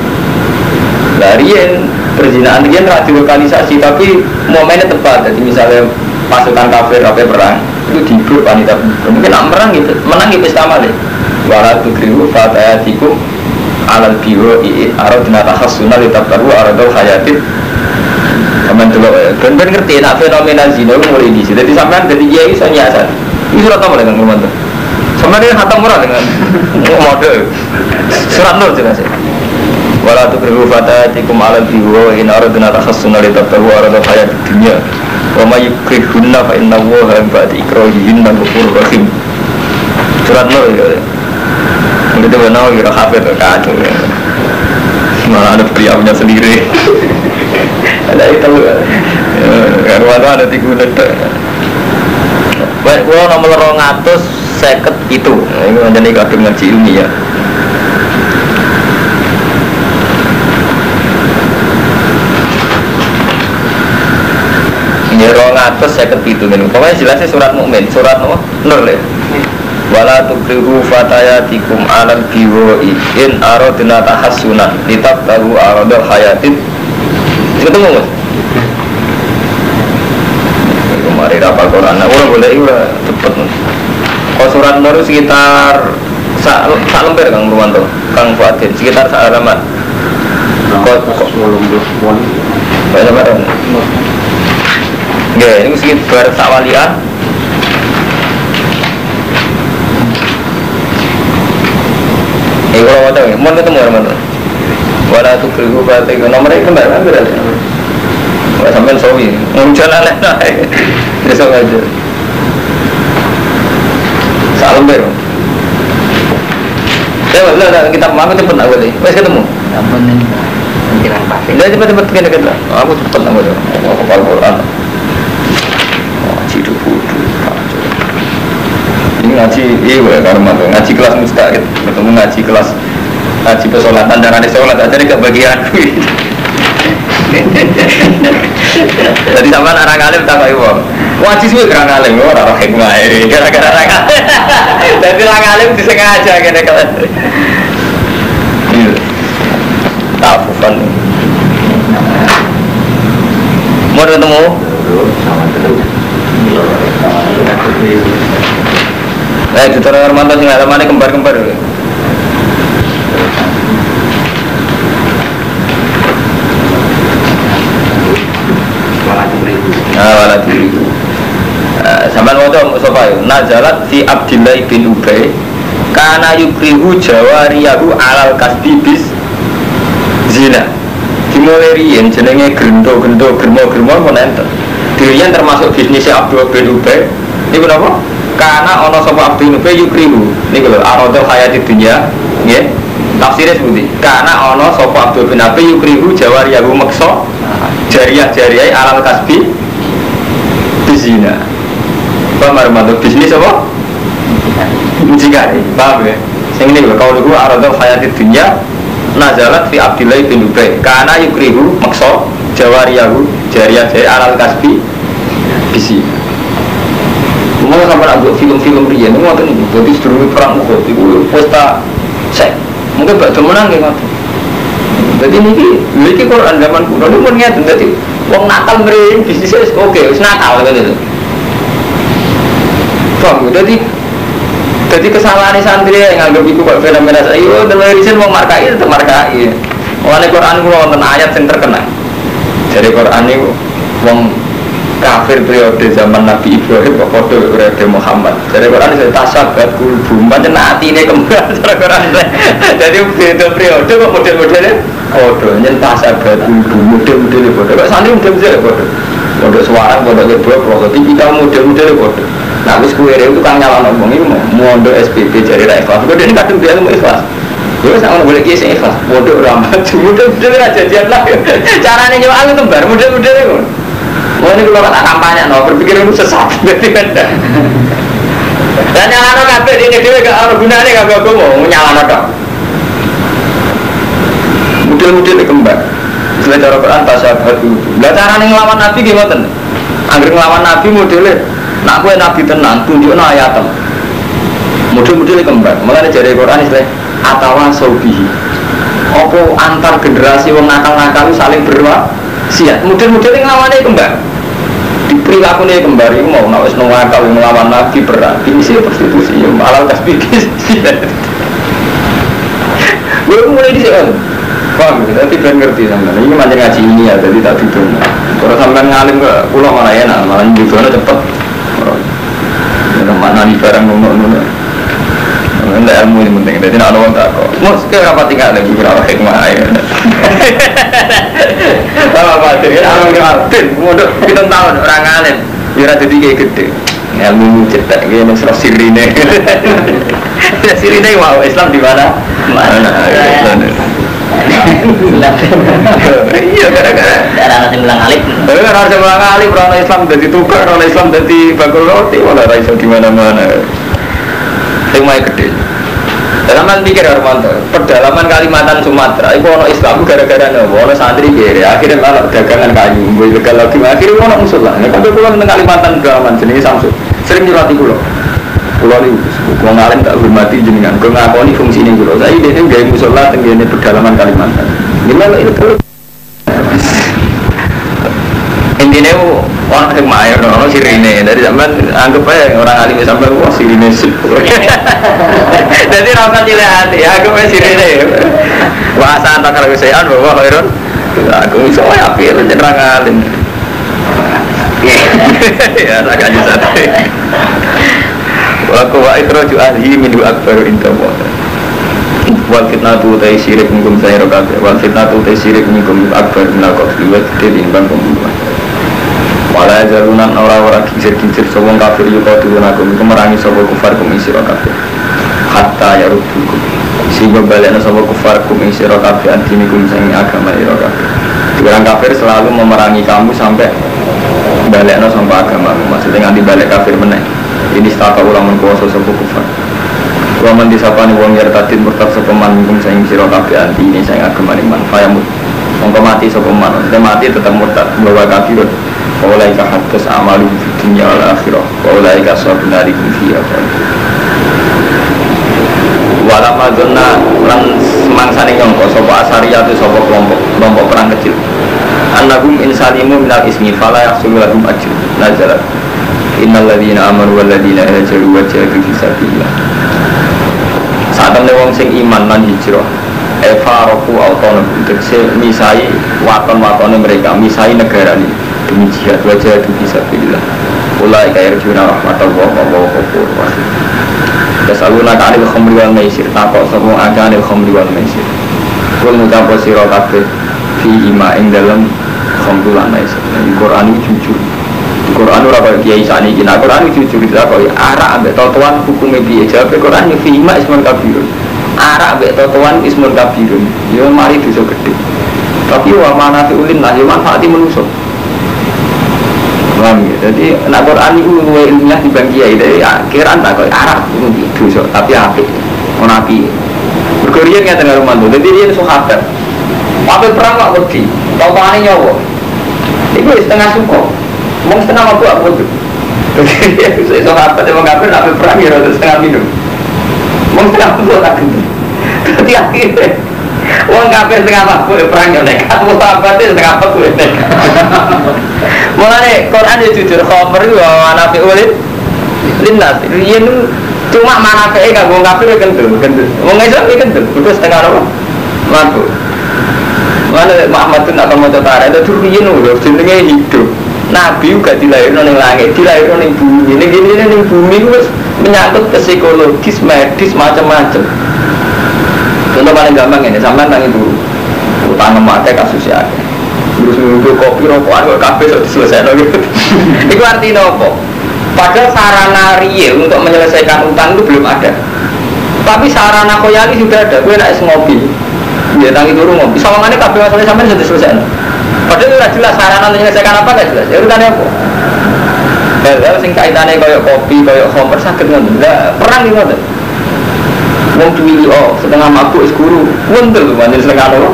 Rian perzinahan rian radikalisasi tapi momennya tepat. Jadi misalnya pasukan kafir apa perang itu dihibur wanita. Mungkin nak menang gitu sama deh. Walau tu kriu fatayatikum alal biwa aradna tahassuna litabtaru aradul hayatin. Sampeyan delok ben ngerti nak fenomena zina mulai di sini. Jadi sampean dari kiai iso nyasar. Ini surat apa dengan teman tuh? Sebenarnya khatam murah dengan model surat nur jelas ya. Wala tukrihu fatatikum ala biwa in aradna tahassuna litabtaru aradul hayatid dunya. Wa may yukrihunna fa inna Allaha ba'da ikrahihinna ghafurur rahim. Surat nur ya. Itu benar kira hafid kacau. Malah ada priamnya sendiri. Ada itu. Karena ada 3 detik. Baik, kalau nomor 250 itu, ini menjadi kadung ngaji ilmiah. Ini 250 itu, pokoknya jelasnya surat mukmin, surat nur ya. Wala tukrihu fatayatikum alal biwa'i in aradna tahassuna litabtahu aradul hayatin. Ketemu Mas? Mari rapal Quran. Nah, orang boleh udah cepet. Kalau surat nur sekitar sak lembar Kang Purwanto, Kang Fuadin sekitar sak halaman. Kok banyak banget. Ya, ini sekitar sak walian. Kalau ada, mau ketemu orang-orang. Walau tu keliru berarti nomornya kembar kan berarti. Wah sampai sawi, muncul lah besok aja. Salam ber. Saya kita makan cepet nak boleh. Wes ketemu. Ampun menjelang pagi. Dah cepet kena kena. Aku cepet nak boleh. Aku hafal Quran. Cidu kudu. Ini ngaji, iya karena ngaji kelas mustahil, ketemu ngaji kelas ngaji pesolatan dan ada sholat aja nih kebagianku. Jadi sama orang alim tak kayak uang, ngaji sih orang alim, orang hikmah ini, gara-gara orang alim. Jadi orang alim disengaja kena kelas. Tafufan. Mau ketemu? Itu orang Armanto sing alamane kembar-kembar. Wala diriku. Sampai wadah sapa yo. Nazalat fi Abdillah bin Ubay kana yukrihu jawariyahu alal kasbi bis zina. Dimulai riyen jenenge gendo-gendo germo-germo mon enten. Dirian termasuk bisnisnya Abdullah bin Ubay. Niku napa? Karena ono sapa Abdul Ubay yukrihu niku lho aradul hayati dunya nggih tafsirnya seperti karena ono sapa Abdul bin Ubay yukrihu jawariyahu maksa jariah-jariah alal kasbi bizina pamar mantuk bisnis apa muncikari paham ya sing ini lho kalau niku aradul hayati dunya nazalat fi Abdillah bin Ubay karena yukrihu maksa jawariyahu jariah-jariah alal kasbi bizina. Mau sampai nak film-film dia, ni macam ni. Jadi sebelum perang Uhud, itu pesta seks. Mungkin bak temenan ke macam. Jadi ni Quran zaman kuno ni pun ngerti. Jadi wong Natal mering bisnisnya oke, wis Natal kan itu. Faham? Jadi kesalahan santri yang anggap itu kok fenomena saya. Yo, dalam riset mau markai itu markai. Oleh Quran kulo wonten ayat yang terkenal. Jadi Quran ni wong kafir periode zaman Nabi Ibrahim kok padha periode Muhammad. Jadi Quran itu tasabat kulbu, pancen atine kembar cara Quran. Jadi beda periode kok model-modelnya padha, nyen tasabat kulbu, model-model padha. Kok santri model-model padha. Pondok suara, pondok kedua, pondok tipikal model-model padha. Nah, wis kuwi itu kang nyalon ngomong iki mondok SPP jari ra ikhlas. Kok dene kadung dia mau ikhlas. Yo sak ono boleh kisah ikhlas. Pondok ramah model-model ra jadian lah. Carane nyawang kembar model-model iku. Wah ini kalau tak kampanye, berpikir itu sesat, berarti beda. Dan nyalano kabeh ini dia gak ada gunanya gak gue mau nyalano dong. Model-model kembar. Setelah cara Quran tasabat itu. Lah cara ngelawan Nabi gimana? Angger ngelawan Nabi modelnya, nak gue Nabi tenang, tunjukno ayatem. Model-model kembar. Mulane jare Quran istilah atawa saubihi. Apa antar generasi wong nakal-nakal saling berwasiat. Model-model nglawane kembar. Di perilaku nih kembali mau nawes nongakal melawan nabi perang, ini sih prostitusi, malah kasbikis. Gue mulai di sini, paham? Tapi ben ngerti sampean. Ini macam ngaji ini ya, jadi tak tidur. Kalau sampean ngalim ke pulau malah enak, malah nyudono cepet. Mana nih barang nunggu. Nggak ilmu ini penting, jadi nak orang tak kok. Mus kira apa tinggal lagi berapa hikmah ya? Apa jadi orang ngalim, mudah kita tahu orang ngalim, biar jadi kayak gede. Ilmu cetak gini serah sirine. Sirine wow Islam di mana? Mana? Iya gara-gara darah nasi bilang alif. Gara-gara nasi bilang alif, orang Islam jadi tukar, orang Islam jadi bakul roti, malah raiso di mana-mana. Hikmah gede. Dalam pikir Armanto, pedalaman Kalimantan Sumatera, itu orang Islam gara-gara nopo, orang santri kiri, akhirnya malah dagangan kayu, boleh legal lagi, akhirnya orang musola. Kalau pulang tentang Kalimantan pedalaman jenis Samsung, sering nyurati pulau. Pulau ini, pulau ngalim tak hormati jenengan, kalau ngakoni fungsi ini pulau. Saya ini gaya musola tenggine pedalaman Kalimantan. Gimana itu kalau intinya orang hikmah ya, orang sirine. Dari zaman anggap aja orang alim sampai wah sirine sih. Jadi orang kecil hati, anggap aja sirine. Bahasa antar kalau kesehan bahwa Khairun, aku bisa api itu orang alim. Ya tak aja satu. Walau wa ikhroju ahli minhu akbaru intawa. Wal fitnatu utai syirik minkum saya rokabe. Wal fitnatu utai syirik minkum akbar minal qatli wa timbang pembunuhan. Walau jalunan orang-orang kincir-kincir sobong kafir yuka turunakum kemerangi sobong kufar kum isi rokabe. Hatta ya rubukum sehingga baliknya sobong kufar kum isi rokabe antinikum saing agama rokabe. Orang kafir selalu memerangi kamu sampai baliknya sampai agama. Maksudnya nganti balik kafir meneng. Ini staka ulama kuasa sobong kufar. Waman disapani wong yartadin murtad sopeman mingkum saing siro kabe anti ini saing agama iman fayamut mongko mati sopeman maksudnya mati tetap murtad bahwa kafirun waulaika hadas amalu dunia wal akhirah waulaika sabunarikum fiyah walama zona lan semangsani nyongko sopo asariya itu sopo kelompok perang kecil annagum insalimu minal ismi fala yaksulu lagum ajr najalat innal ladhina amanu wal ladhina hajaru wa jahadu fisabilillah. Saat temen wong sing iman lan hijrah eva roku autonom tegese misai waton-watone mereka misai negara ini demi jihad wajah itu bisa pilih mulai kayak juna rahmatullah wa ghafur rahim. Kesaluna kanil khamri wal maisir takok semua akanil khamri wal maisir kul mutapo sira kabeh fi ima ing dalem khamri lan maisir. Quran iki jujur. Quran ora kaya kiai sakniki. Nah Quran iki jujur tak kaya arak ambek totoan hukume piye jawab Quran yo fi ima ismul kabirun. Arak ambek totoan ismul kabirun. Yo mari dosa gede. Tapi wa manati ulin lah yo manfaati manusa. Paham ya? Jadi nak Quran itu luwih ilmiah dibanding kiai. Jadi akhiran tak kaya arak itu dosa tapi apik. Ono api. Berkorian ngeten karo mantu. Dadi yen sahabat. Apa perang kok wedi. Totone nyawa. Iku setengah suka. Mau setengah mabuk aku tuh. Jadi sahabat emang kafir tapi perang ya setengah minum. Mau setengah mabuk tak gitu. Jadi akhirnya orang kafir setengah mabuk perang ya nekat. Mau sahabat itu setengah mabuk nekat. Mulanya Quran itu jujur khomer itu manafi ulin linnas. Ini cuma manafi kan orang kafir itu kentul. Orang Islam itu kentul. Itu setengah apa? Mabuk. Mana Muhammad itu nak mau tentara itu durian loh. Jenenge hidup. Nabi juga dilahirkan di langit, dilahirkan di bumi. Ini bumi itu menyangkut ke psikologis, medis, macam-macam. Contoh paling gampang ini, sampai tentang itu utang memakai kasusnya. Terus menunggu kopi, rokokan, kafe sudah selesai. Itu artinya apa? Padahal sarana real untuk menyelesaikan utang itu belum ada. Tapi sarana koyali sudah ada. Gue naik ngopi, dia tangi turun ngopi. Soalnya kafe masalahnya sampai sudah selesai. Padahal itu jelas sarana menyelesaikan apa nggak jelas. Ya urutannya apa? Hal-hal sing kaitannya kayak kopi, kayak homer sakit ngoten. Lah perang iki ngoten. Wong cuwili setengah mabuk is guru. Wonten lho pancen setengah loro.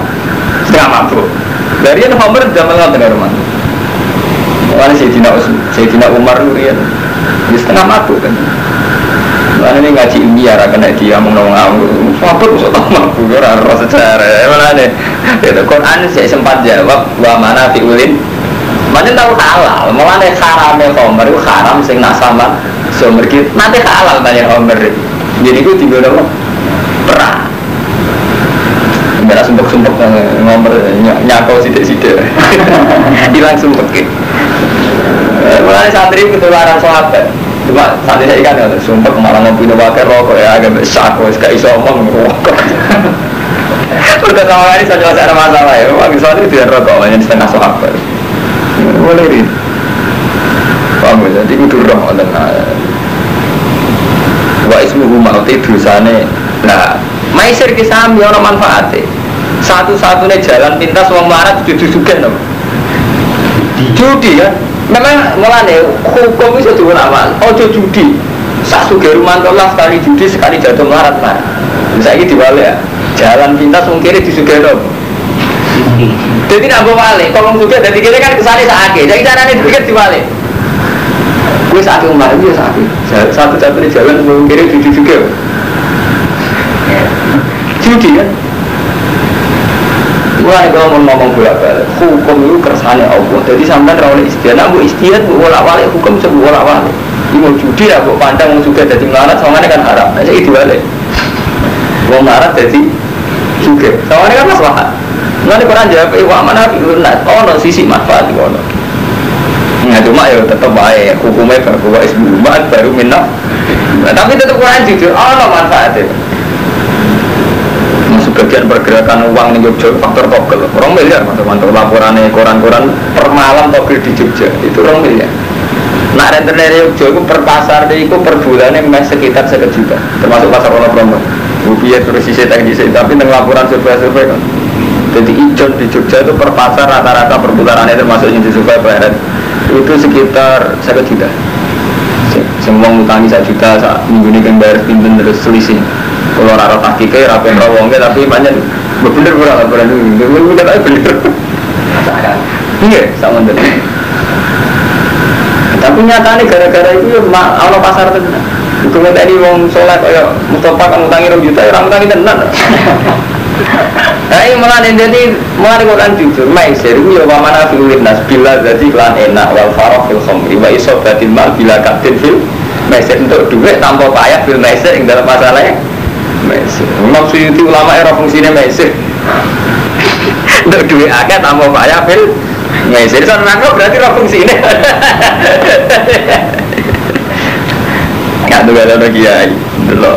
Setengah mabuk. Dari yang homer zaman ngoten karo man. Mulane Sayyidina Umar riyen wis setengah mabuk kan. Mulane ini ngaji ilmiah ra kena diomong-omong. Mabuk kok tak mabuk ora ora sejarah. Mulane itu Quran saya sempat jawab wa mana fi ulin Macam tahu halal, malah nih haramnya khamr itu haram sing nasaman sumber kita nanti halal tanya khamr. Jadi gue tinggal apa? Perang. Merah sumpek-sumpek ngomber nyakau sidik-sidik. Hilang sumpek gitu. Mulai santri ketularan sahabat. Cuma santri saya kan sumpek malah ngopi pakai rokok ya agak besar, gak iso omong rokok. Udah sama ini saya jelas ada masalah ya. Bagi santri tidak rokok hanya setengah sahabat. Boleh ini. Paham ya? Jadi kudu roh dengan wa ismuhu ma'uti dosane. Nah, maisir kisami orang manfaatnya. Satu-satunya jalan pintas wong melarat judi juga no. Judi ya. Memang mulane hukum itu sudah amal. Ojo judi. Sasuge rumantolah sekali judi sekali jatuh melarat lah. Saiki diwale ya. Jalan pintas wong kiri disugeno. Jadi tidak boleh. Kalau juga dari kiri kan kesane sakit. Jadi carane dipikir diwale. Gue sakit kemarin dia sakit. Satu-satunya jalan wong kiri judi juga. Judi kan. Mulai kalau mau ngomong bolak-balik, hukum itu kersane Allah. Jadi sampai rawat istiadat, bu istiadat, bu bolak-balik, hukum sebut bolak-balik. Ini mau judi lah, bu pandang mau juga jadi melarat, soalnya kan haram. Nah, itu balik. Mau melarat jadi juga, soalnya kan masalah. Mulai Quran jawab, wah mana oh no sisi manfaat itu no. Nah cuma ya tetap baik, hukumnya bahwa ismumat baru minat. Nah, tapi tetap Quran jujur, oh no manfaatnya. Sebagian pergerakan uang di Jogja faktor togel, orang miliar mantap laporannya koran-koran per malam togel di Jogja itu orang miliar. Nah rentenir Jogja itu per pasar itu per bulannya sekitar 1 juta, termasuk pasar orang promo. Rupiah terus isi teknis, tapi dengan laporan survei kan. Jadi ijon di Jogja itu per pasar rata-rata per bulannya termasuk yang disurvei bayaran itu sekitar 1 juta. Semua ngutangi 1 juta saat minggu ini kan bayar pinten terus selisih. Kalau rara tahkike, rapi rawongnya tapi banyak bener berapa bener bener. Iya, sama bener. Tapi nyatanya gara-gara itu ya Allah pasar tenan. Itu tadi wong sholat kayak Mustafa kan utangi 2 juta, orang utangi tenan. Nah ini malah jadi malah Quran jujur, maisir ya wa mana fil nas bila jadi lan enak wal farah fil khamri wa isobatil mal bila katin fil maisir untuk duit tanpa payah fil maisir yang dalam masalahnya. Memang Suyuti ulama era fungsinya mesir untuk duit akeh tambah payah fil mesir itu nangkep berarti era fungsinya nggak ada lagi ya dulu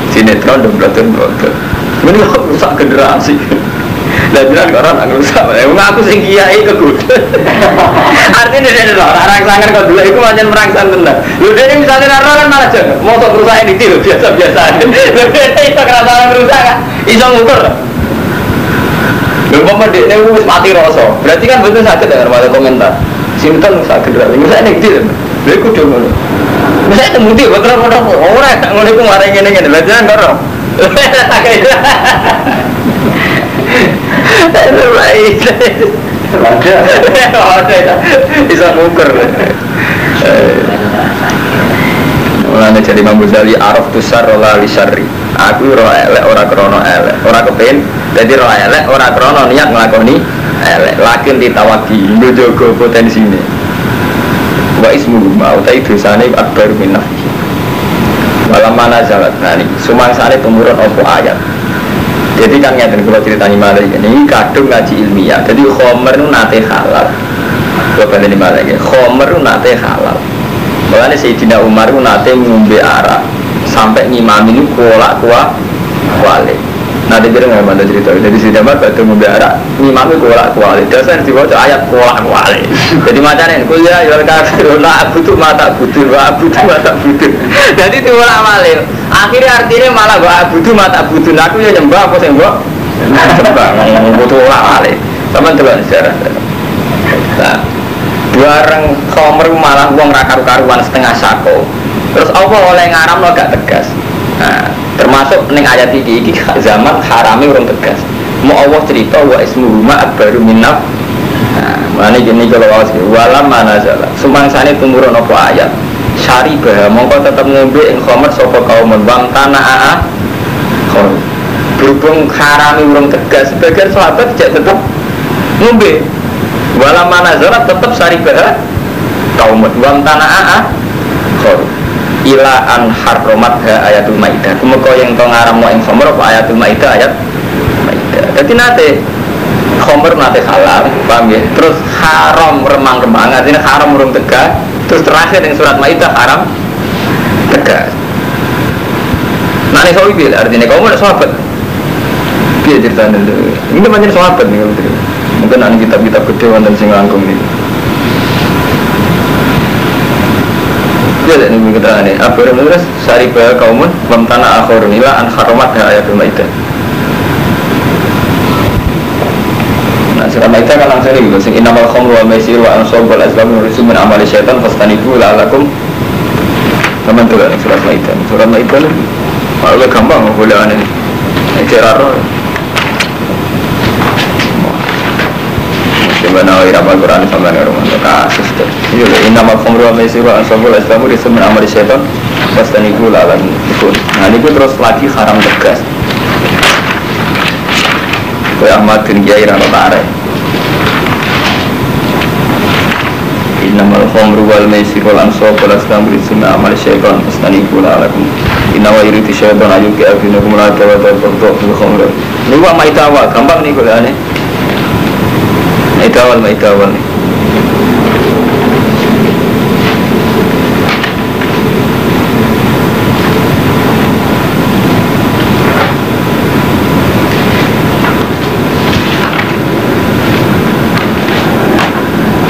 sinetron dan berotot ini rusak generasi dan orang nggak rusak aku sing kiai kegude artinya dia loh orang sangar kau dulu itu macam merangsang benar lu dia ini misalnya orang kan malah jangan mau sok rusak ini tiru biasa-biasa aja lu dia itu kerasa rusak kan iso ngukur lu mau dia ini mati rasa berarti kan betul sakit dengan pada komentar sinetron rusak generasi misalnya ini tiru lu ikut dong misalnya itu muti betul orang nggak mau kemarin ini belajar orang baik, ada, bisa ngukur. Mulanya jadi Imam Ghazali Araf tusar rola lisari. Aku roh elek ora krono elek, ora kepen. Jadi roh elek ora krono niat nglakoni elek. Lakin ditawaki njogo potensine. Wa ismu mau ta dosane akbar min nafsi. Walamana zalat nani, sumangsane tumurun opo ayat. Jadi kan ngeten kalau ceritanya malah ini kadung ngaji ilmiah. Jadi khomer itu nate halal. Kalau balik malah ini khomer itu nate halal. Makanya Sayyidina Umar itu nate ngombe arak sampai ngimami itu kolak kuali. Nanti kira nggak mana cerita. Jadi Sayyidina Umar batu ngombe arak ngimami kolak kuali. Dasar dibaca ayat kolak kuali. Jadi macamnya kuliah jual kafir. Lah aku tuh mata butuh, aku tuh mata butuh. Jadi itu kolak kuali. Akhirnya artinya malah gua abudu mata abudu aku ya nyembah apa sih gua nyembah ngomong butuh olah kali sama teman sejarah. Nah bareng khomer malah uang rakar-karuan setengah sako terus apa oleh ngaram lo gak tegas. Nah termasuk neng ayat ini zaman harami orang tegas mau Allah cerita wa ismuhu ma akbaru minnaf. Nah mana gini kalau awas walam mana salah sumangsane tumurun apa ayat syari bah, mongko tetap ngombe ing khomer sapa kaumun wam tanaa khol. Berhubung harami urung tegas, sebagian sahabat tidak tetap ngombe. Walam manazalat tetap saribah kaum wam tanaa khor ila an harromat ayatul maidah. Kumeko yang to ngaramno ing khamr apa ayatul maidah ayat maidah. Dadi nate khamr nate halal, paham ya? Terus haram remang-remang, artinya haram urung tegas. Terus terakhir yang surat maidah haram tegas. Nah ini sahabat biar artinya kamu ada sahabat. Biar ceritanya dulu. Ini banyak sahabat nih kalau mungkin ada kitab-kitab gede dan sing langkung ini. Jadi ini kita nih. Apa yang terus saribah kaumun wamtana akhorun ila an haromat ayatul maidah. Nah surat maidah kan langsung ini. Sing inamal khamru wal maisir wa ansab wal azlam wa rizum min amali syaitan fastanibu la'alakum. Kapan tuh surat maidah? Surat maidah lagi. Malah gampang boleh aneh. Ceraro. Sebenarnya irama Quran sama dengan rumah kasus tu. Jadi inamal khamru wal maisir wa ansab wal azlam wa rizum min amali syaitan fastanibu la'alakum. Nah ini terus lagi haram tegas. Kau Ahmad bin Kiai Rano Tare. Innamal khamru wal maisir wal ansab wal azlam rizqun amal syaitan fastanibu la'alakum. Innawa yuridu syaitan ayyuki afinukum la tawaddu fil khamr. Ini wa maitawa gampang nih golekane. Maitawal nih.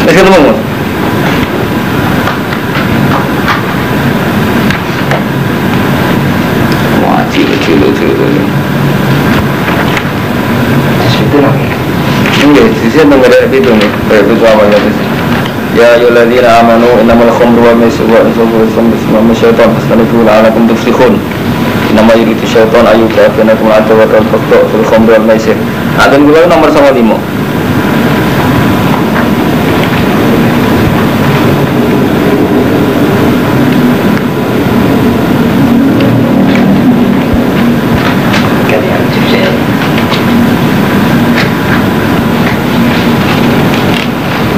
Kita ngomong. Cilo. Itu lah. Ini sisi mengenai itu nih. Itu awalnya itu. Ya ayyuhalladzina amanu innamal khamru wal maisir wal ansabu wal azlamu rizqun syaitan fastanibu la'alakum tuflihun. Innama yuridu syaitan ayyuka bainakum al-adawata wal baghdha fil khamri wal maisir. Adan kula nomor 95.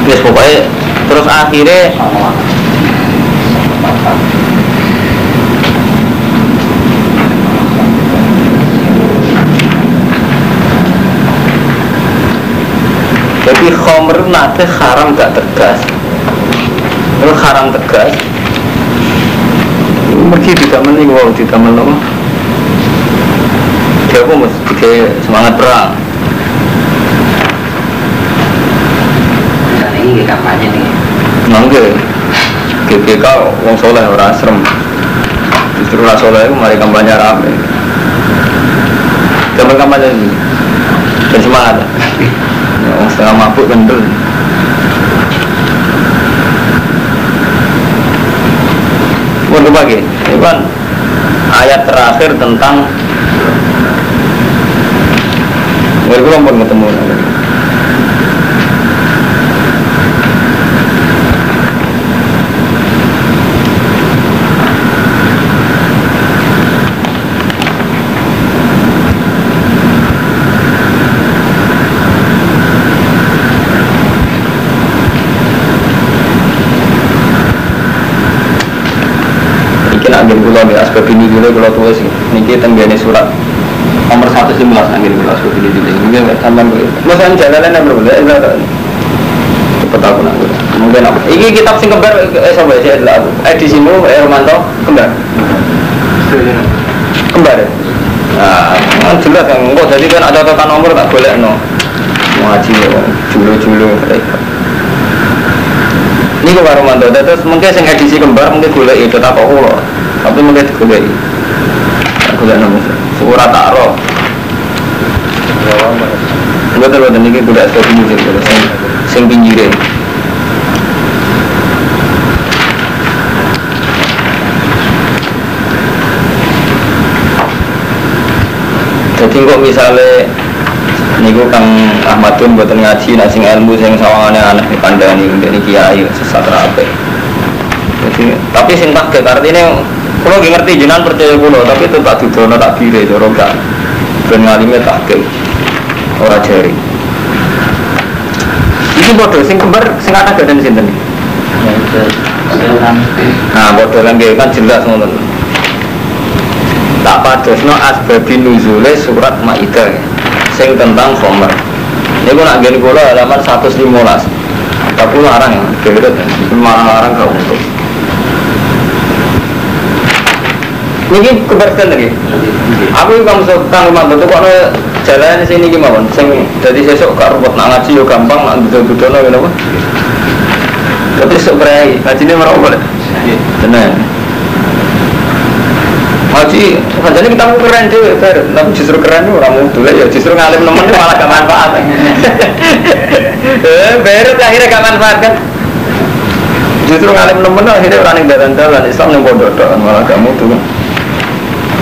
Yes, pokoknya terus akhirnya jadi khamr nate haram gak tegas. Kalau haram tegas mesti tidak mening wow tidak menolong. Dia pun mesti semangat perang. Ini kampanye nih. Mangga GPK wong soleh ora asrem. Justru ora soleh mari kampanye rame. Kampanye ini dan semangat. Ya wong setengah mabuk kendel. Mau berbagi, ini kan ayat terakhir tentang gue pun ketemu. Angin pulau di aspek ini dulu kalau tua sih, niki tenggane surat nomor 111 angin pulau aspek ini dulu. Mungkin tambahan gue. Masalah jalan yang berbeda, cepet aku nak. Mungkin apa? Ini kitab sing kembar sampai saya adalah edisimu Romanto kembar. Kembar. Nah, jelas kan. Kok jadi kan ada total nomor tak boleh no. Ngaji julu. Ini ke Romanto. Terus mungkin sing edisi kembar mungkin boleh itu tak kok loh. Tapi mungkin digolek. Golek nang surat Ar-Ra'd. Betul niki golek satu musik sing pinggire. Jadi kok misalnya niku Kang Ahmadun mboten ngaji nek sing ilmu sing sawangane aneh dikandani ngene kiai sesat rape. Jadi tapi sing tak artine kalau ngerti jenengan percaya kulo, tapi itu tak dudono tak kire, jorok gak ben ngalime tak ke ora jari. Ini bodoh, sing kembar, sing kata gadan sinten. Nah, bodoh kan kan jelas ngoten. Tak padosno asbabun nuzule surat Maidah sing tentang khomer. Niku nak ngene kula halaman 115. Tapi larang ya, kira larang kau untuk. Niki keberatan lagi. Aku kamu kang rumah tuh kok jalan sini gimana? Sing jadi sesuk kak rumput nak ngaji yo gampang, nak betul-betul no apa? Tapi seberai ngaji ini merau boleh. Tenang. Ngaji, jadi kita mau keren tuh, tapi justru keren tuh orang muda ya, justru ngalim nemen malah gak manfaat. Baru akhirnya gak manfaat kan? Justru ngalim nemen akhirnya orang yang jalan-jalan Islam yang bodoh malah gak muda kan?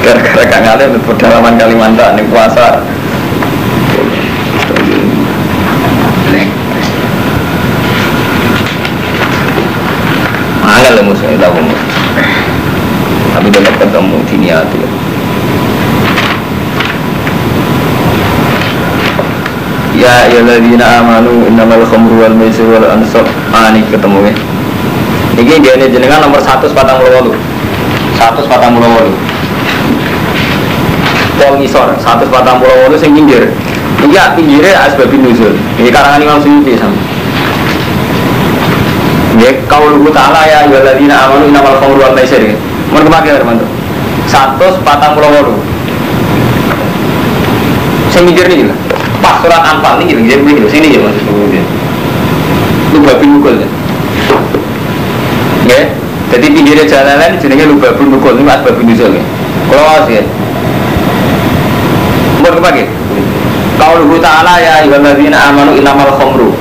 Gara-gara gak ngalim pedalaman Kalimantan yang puasa. Mana lah musuhnya tahu musuh. Tapi dapat ketemu di niat ya. Ya ayyuhalladzina amanu innamal khamru wal maisir wal ansab. Ini ketemu ya. Ini dia ini jenengan nomor 148. 148. Pol ngisor 148 sing pinggir. Iya pinggirnya asbabun nuzul. Ini karangan Imam Suyuti sama. Ya qauluhu ta'ala ya ayyuhalladzina amanu innamal khamru wal maisir. Mun kemaki teman-teman. 148. Sing mikir niki lho. Pas surat Anfal niki lho, nggih sini ya Mas. Lubabun nukul. Nggih. Jadi pinggirnya jalanan jenenge lubabun nukul niku asbabun nuzul nggih. Kalau sih. Mun kemaki. Qauluhu ta'ala ya ayyuhalladzina amanu innamal khamru.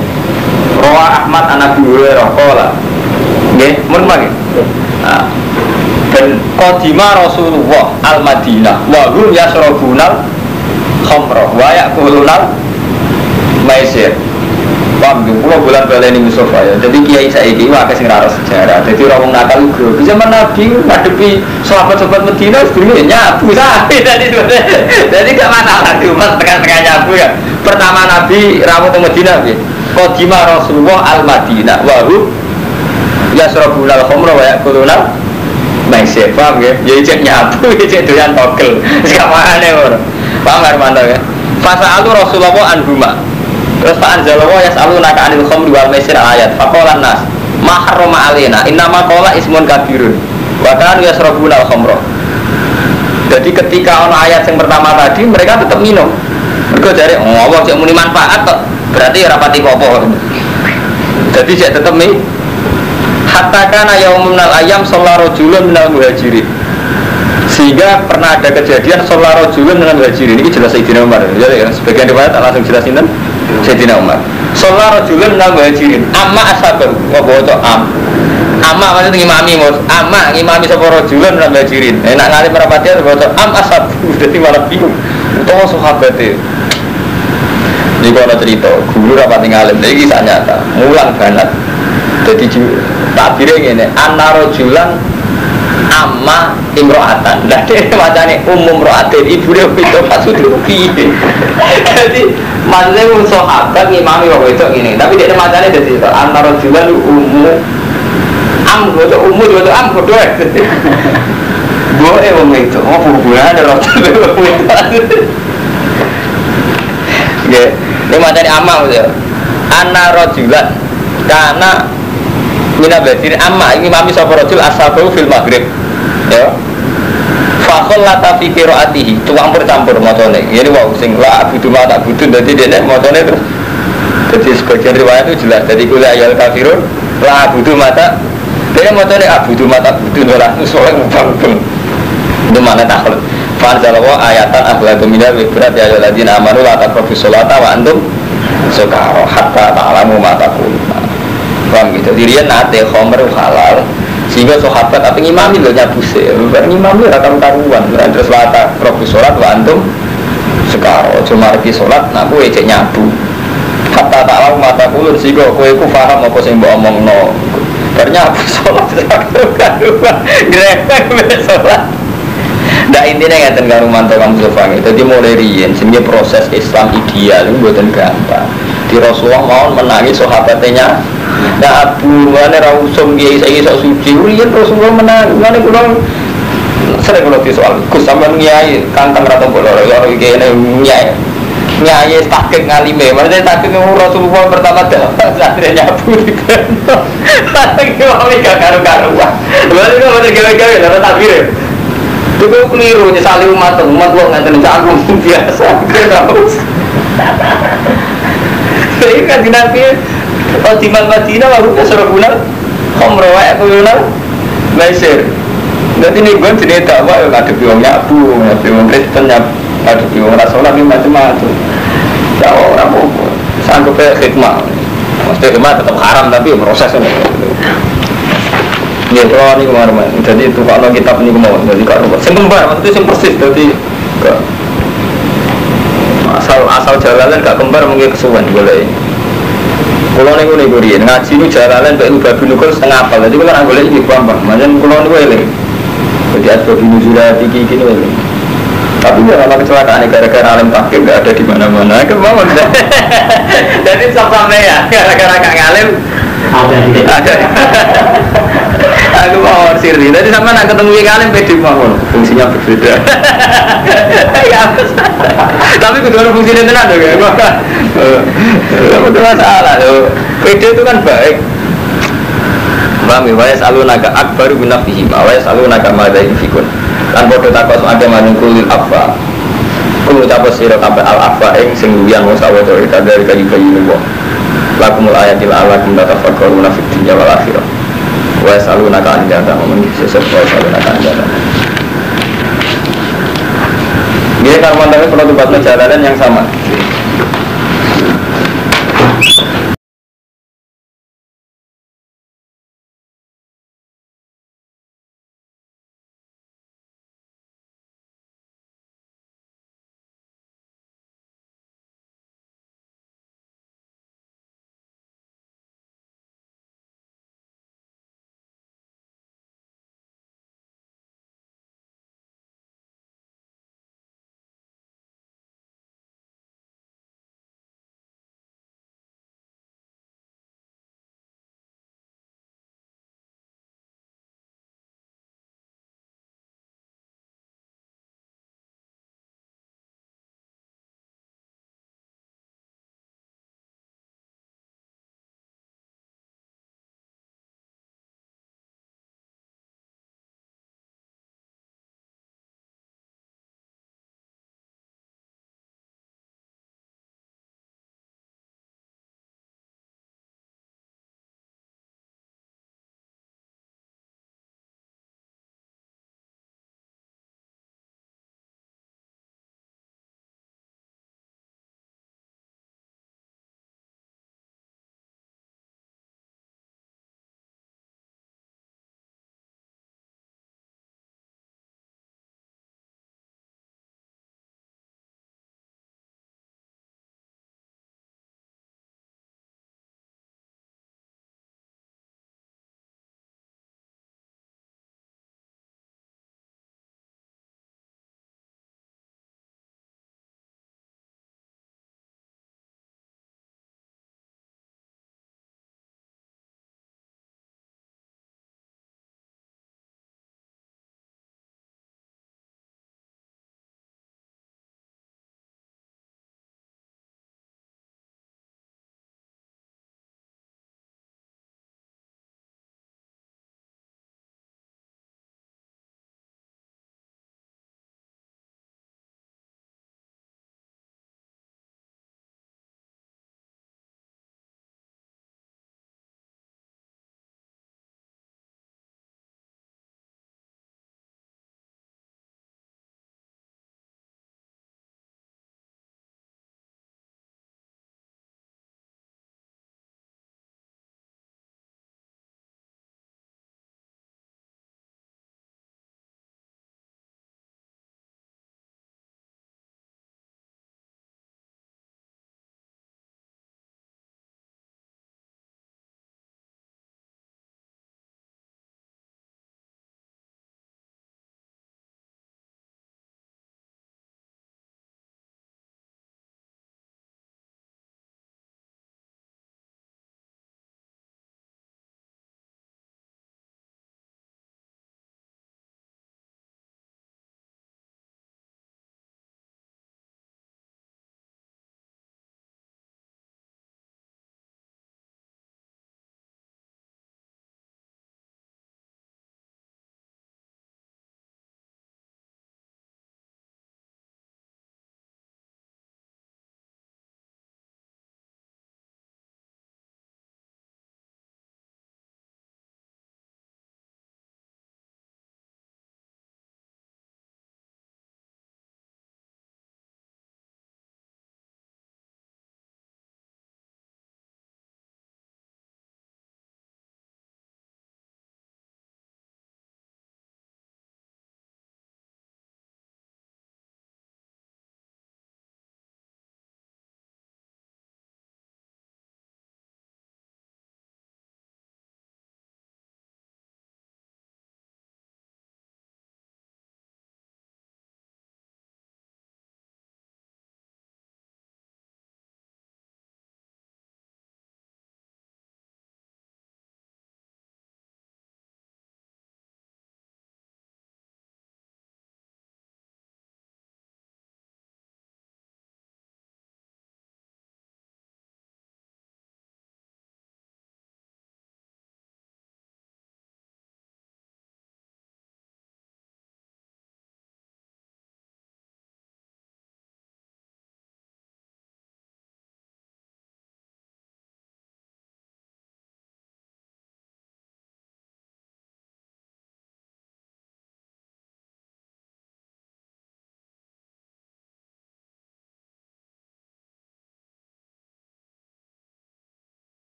Rawa Ahmad an Abi Hurairah qala. Nggih, mun kemaki. Nah, dan qadima Rasulullah al-Madinah wa hum yasrabunal khamra wa ya'kulunal maisir. Paham nggih, kula bulan baleni Mustafa ya. Jadi kiai saiki wae sing ra sejarah. Dadi ora wong nakal uga. Di zaman Nabi ngadepi sahabat-sahabat Madinah dulu nyabu sapi tadi. Jadi gak masalah cuma tengah-tengah nyabu ya. Pertama Nabi rawuh teng Madinah nggih. Qadima Rasulullah al-Madinah wa hum yasrabunal khamra wa ya'kulunal maisir, paham ya? Ya cek nyabu, cek doyan togel. Sekamane ora. Paham Armando ya? Fasa'alu Rasulullah anhuma. Terus Pak Anzalullah yas'alunaka 'anil khamri wal maisir ayat. Faqala nas, ma harrama alaina innama qala ismun kabirun. Wa kanu yasrabuna al-khamra. Jadi ketika ono ayat yang pertama tadi mereka tetap minum. Mergo jare Allah cek muni manfaat kok. Berarti ora pati apa. Jadi cek tetap minum. Hatta kana yaumun minal ayyam sallallahu rajulun minal muhajirin. Sehingga pernah ada kejadian sallallahu rajulun minal muhajirin. Ini jelas Sayyidina Umar. Jadi sebagian riwayat langsung jelasin kan Sayyidina Umar. Sallallahu rajulun minal muhajirin. Amma ashabu wa bawa am. Amma maksudnya ngimami mus. Amma ngimami sapa rajulun minal muhajirin. Nek ngalim rapati bawa am ashabu. Dadi malah bingung. Utawa sahabate. Ini kalau cerita, guru rapati ngalim. Ini kisah nyata. Mulang banget. Jadi takbirnya gini, anarojulan amma imro'atan. Nah dia macamnya umum ro'atin, ibu dia itu pas sudah jadi maksudnya sahabat ngimami waktu itu gini. Tapi dia macamnya jadi itu anarojulan umum am, itu umum itu am, bodoh ya boleh umum itu, mau hubungan ada ro'atin ini macamnya amma gitu anarojulan karena mina belajar amma ini mami sapa rajul asabu fil maghrib ya fakol lata fi qiraatihi tuang bercampur macane ini wau sing la butuh mata butuh dadi dene macane terus jadi sebagian riwayat itu jelas jadi kula ayal kafirun la butuh mata dia macane butuh mata butuh ora soalnya mubang itu mana takhul fanzalawa ayatan akhlaqu minal berat ya alladzina amanu la taqrabu sholata wa antum sukara hatta ta'lamu ma taquluna. Paham gitu, dirian nate khomer halal sehingga sahabat tapi ngimami lho nyabuse bareng ngimami ora karuan terus lata probu salat wa antum sekaro cuma pergi salat nah kowe cek nyabu hatta tak lau mata kulun sehingga kowe ku paham apa sing mbok omongno bar nyabu salat karuan grepek salat ndak intine ngaten karo mantu kamu Sofang. Dadi mulai riyen jenenge proses Islam ideal itu mboten gampang Jadi Rasulullah mau menangis sahabatnya. Nah Abu Wane Rausum Kiai saya sok suci. Urian Rasulullah menang. Mana kurang sering kalau soal Gus sampean Kiai kantang rata bolor ya Kiai Kiai Kiai takik ngalime. Maksudnya takik Rasulullah pertama dah santrinya Abu Dikeno. Tapi mau gak karu-karuan. Berarti kok ada gawe-gawe lho takbir. Itu keliru nyesali umat lo nganten canggung biasa. Ini kan di Nabi di Madinah baru keserbunan khomro wae kulunal maisir. Nanti nih gue jadi dakwah yang ada biongnya Abu, ada biong Kristen, ada biong Rasulullah macam-macam. Ya orang mau sanggup khidmah. Maksudnya khidmah tetap haram tapi prosesnya. Ya kalau ini kemarin, jadi itu kalau kitab ini kemauan, jadi kalau kembar, maksudnya yang persis, jadi asal jalanan gak kembar mungkin kesuwen boleh. Kalau ini gue ngaji ini jalanan baik udah binukul setengah apal, jadi kan boleh ini gampang. Macam kalau ini boleh, jadi asbab binuzula tinggi gini boleh. Tapi ya kalau kecelakaan gara-gara alim takdir gak ada di mana-mana, kemauan. Jadi sampai ya gara-gara gak ngalim ada. Aku mau sirri, tadi sama nak ketemu kalian pede mau fungsinya berbeda. Ya, tapi kedua fungsinya tenar tuh kan. Itu masalah tuh. Pede itu kan baik. Bami wayas alun naga akbaru binafihi, wayas alun naga madai fikun. Kan bodoh takos ada manungkulil afa. Kulo tapos sira kabeh al afa ing sing luyan wong sawodo dari kayu-kayu niku. Lakumul ayatil alakum tatafakkaruna fid dunya wal akhirah. Wa salunaka an jannah memenuhi sesuatu salunaka an jannah. Dia kan mandangnya penutupan jalanan yang sama.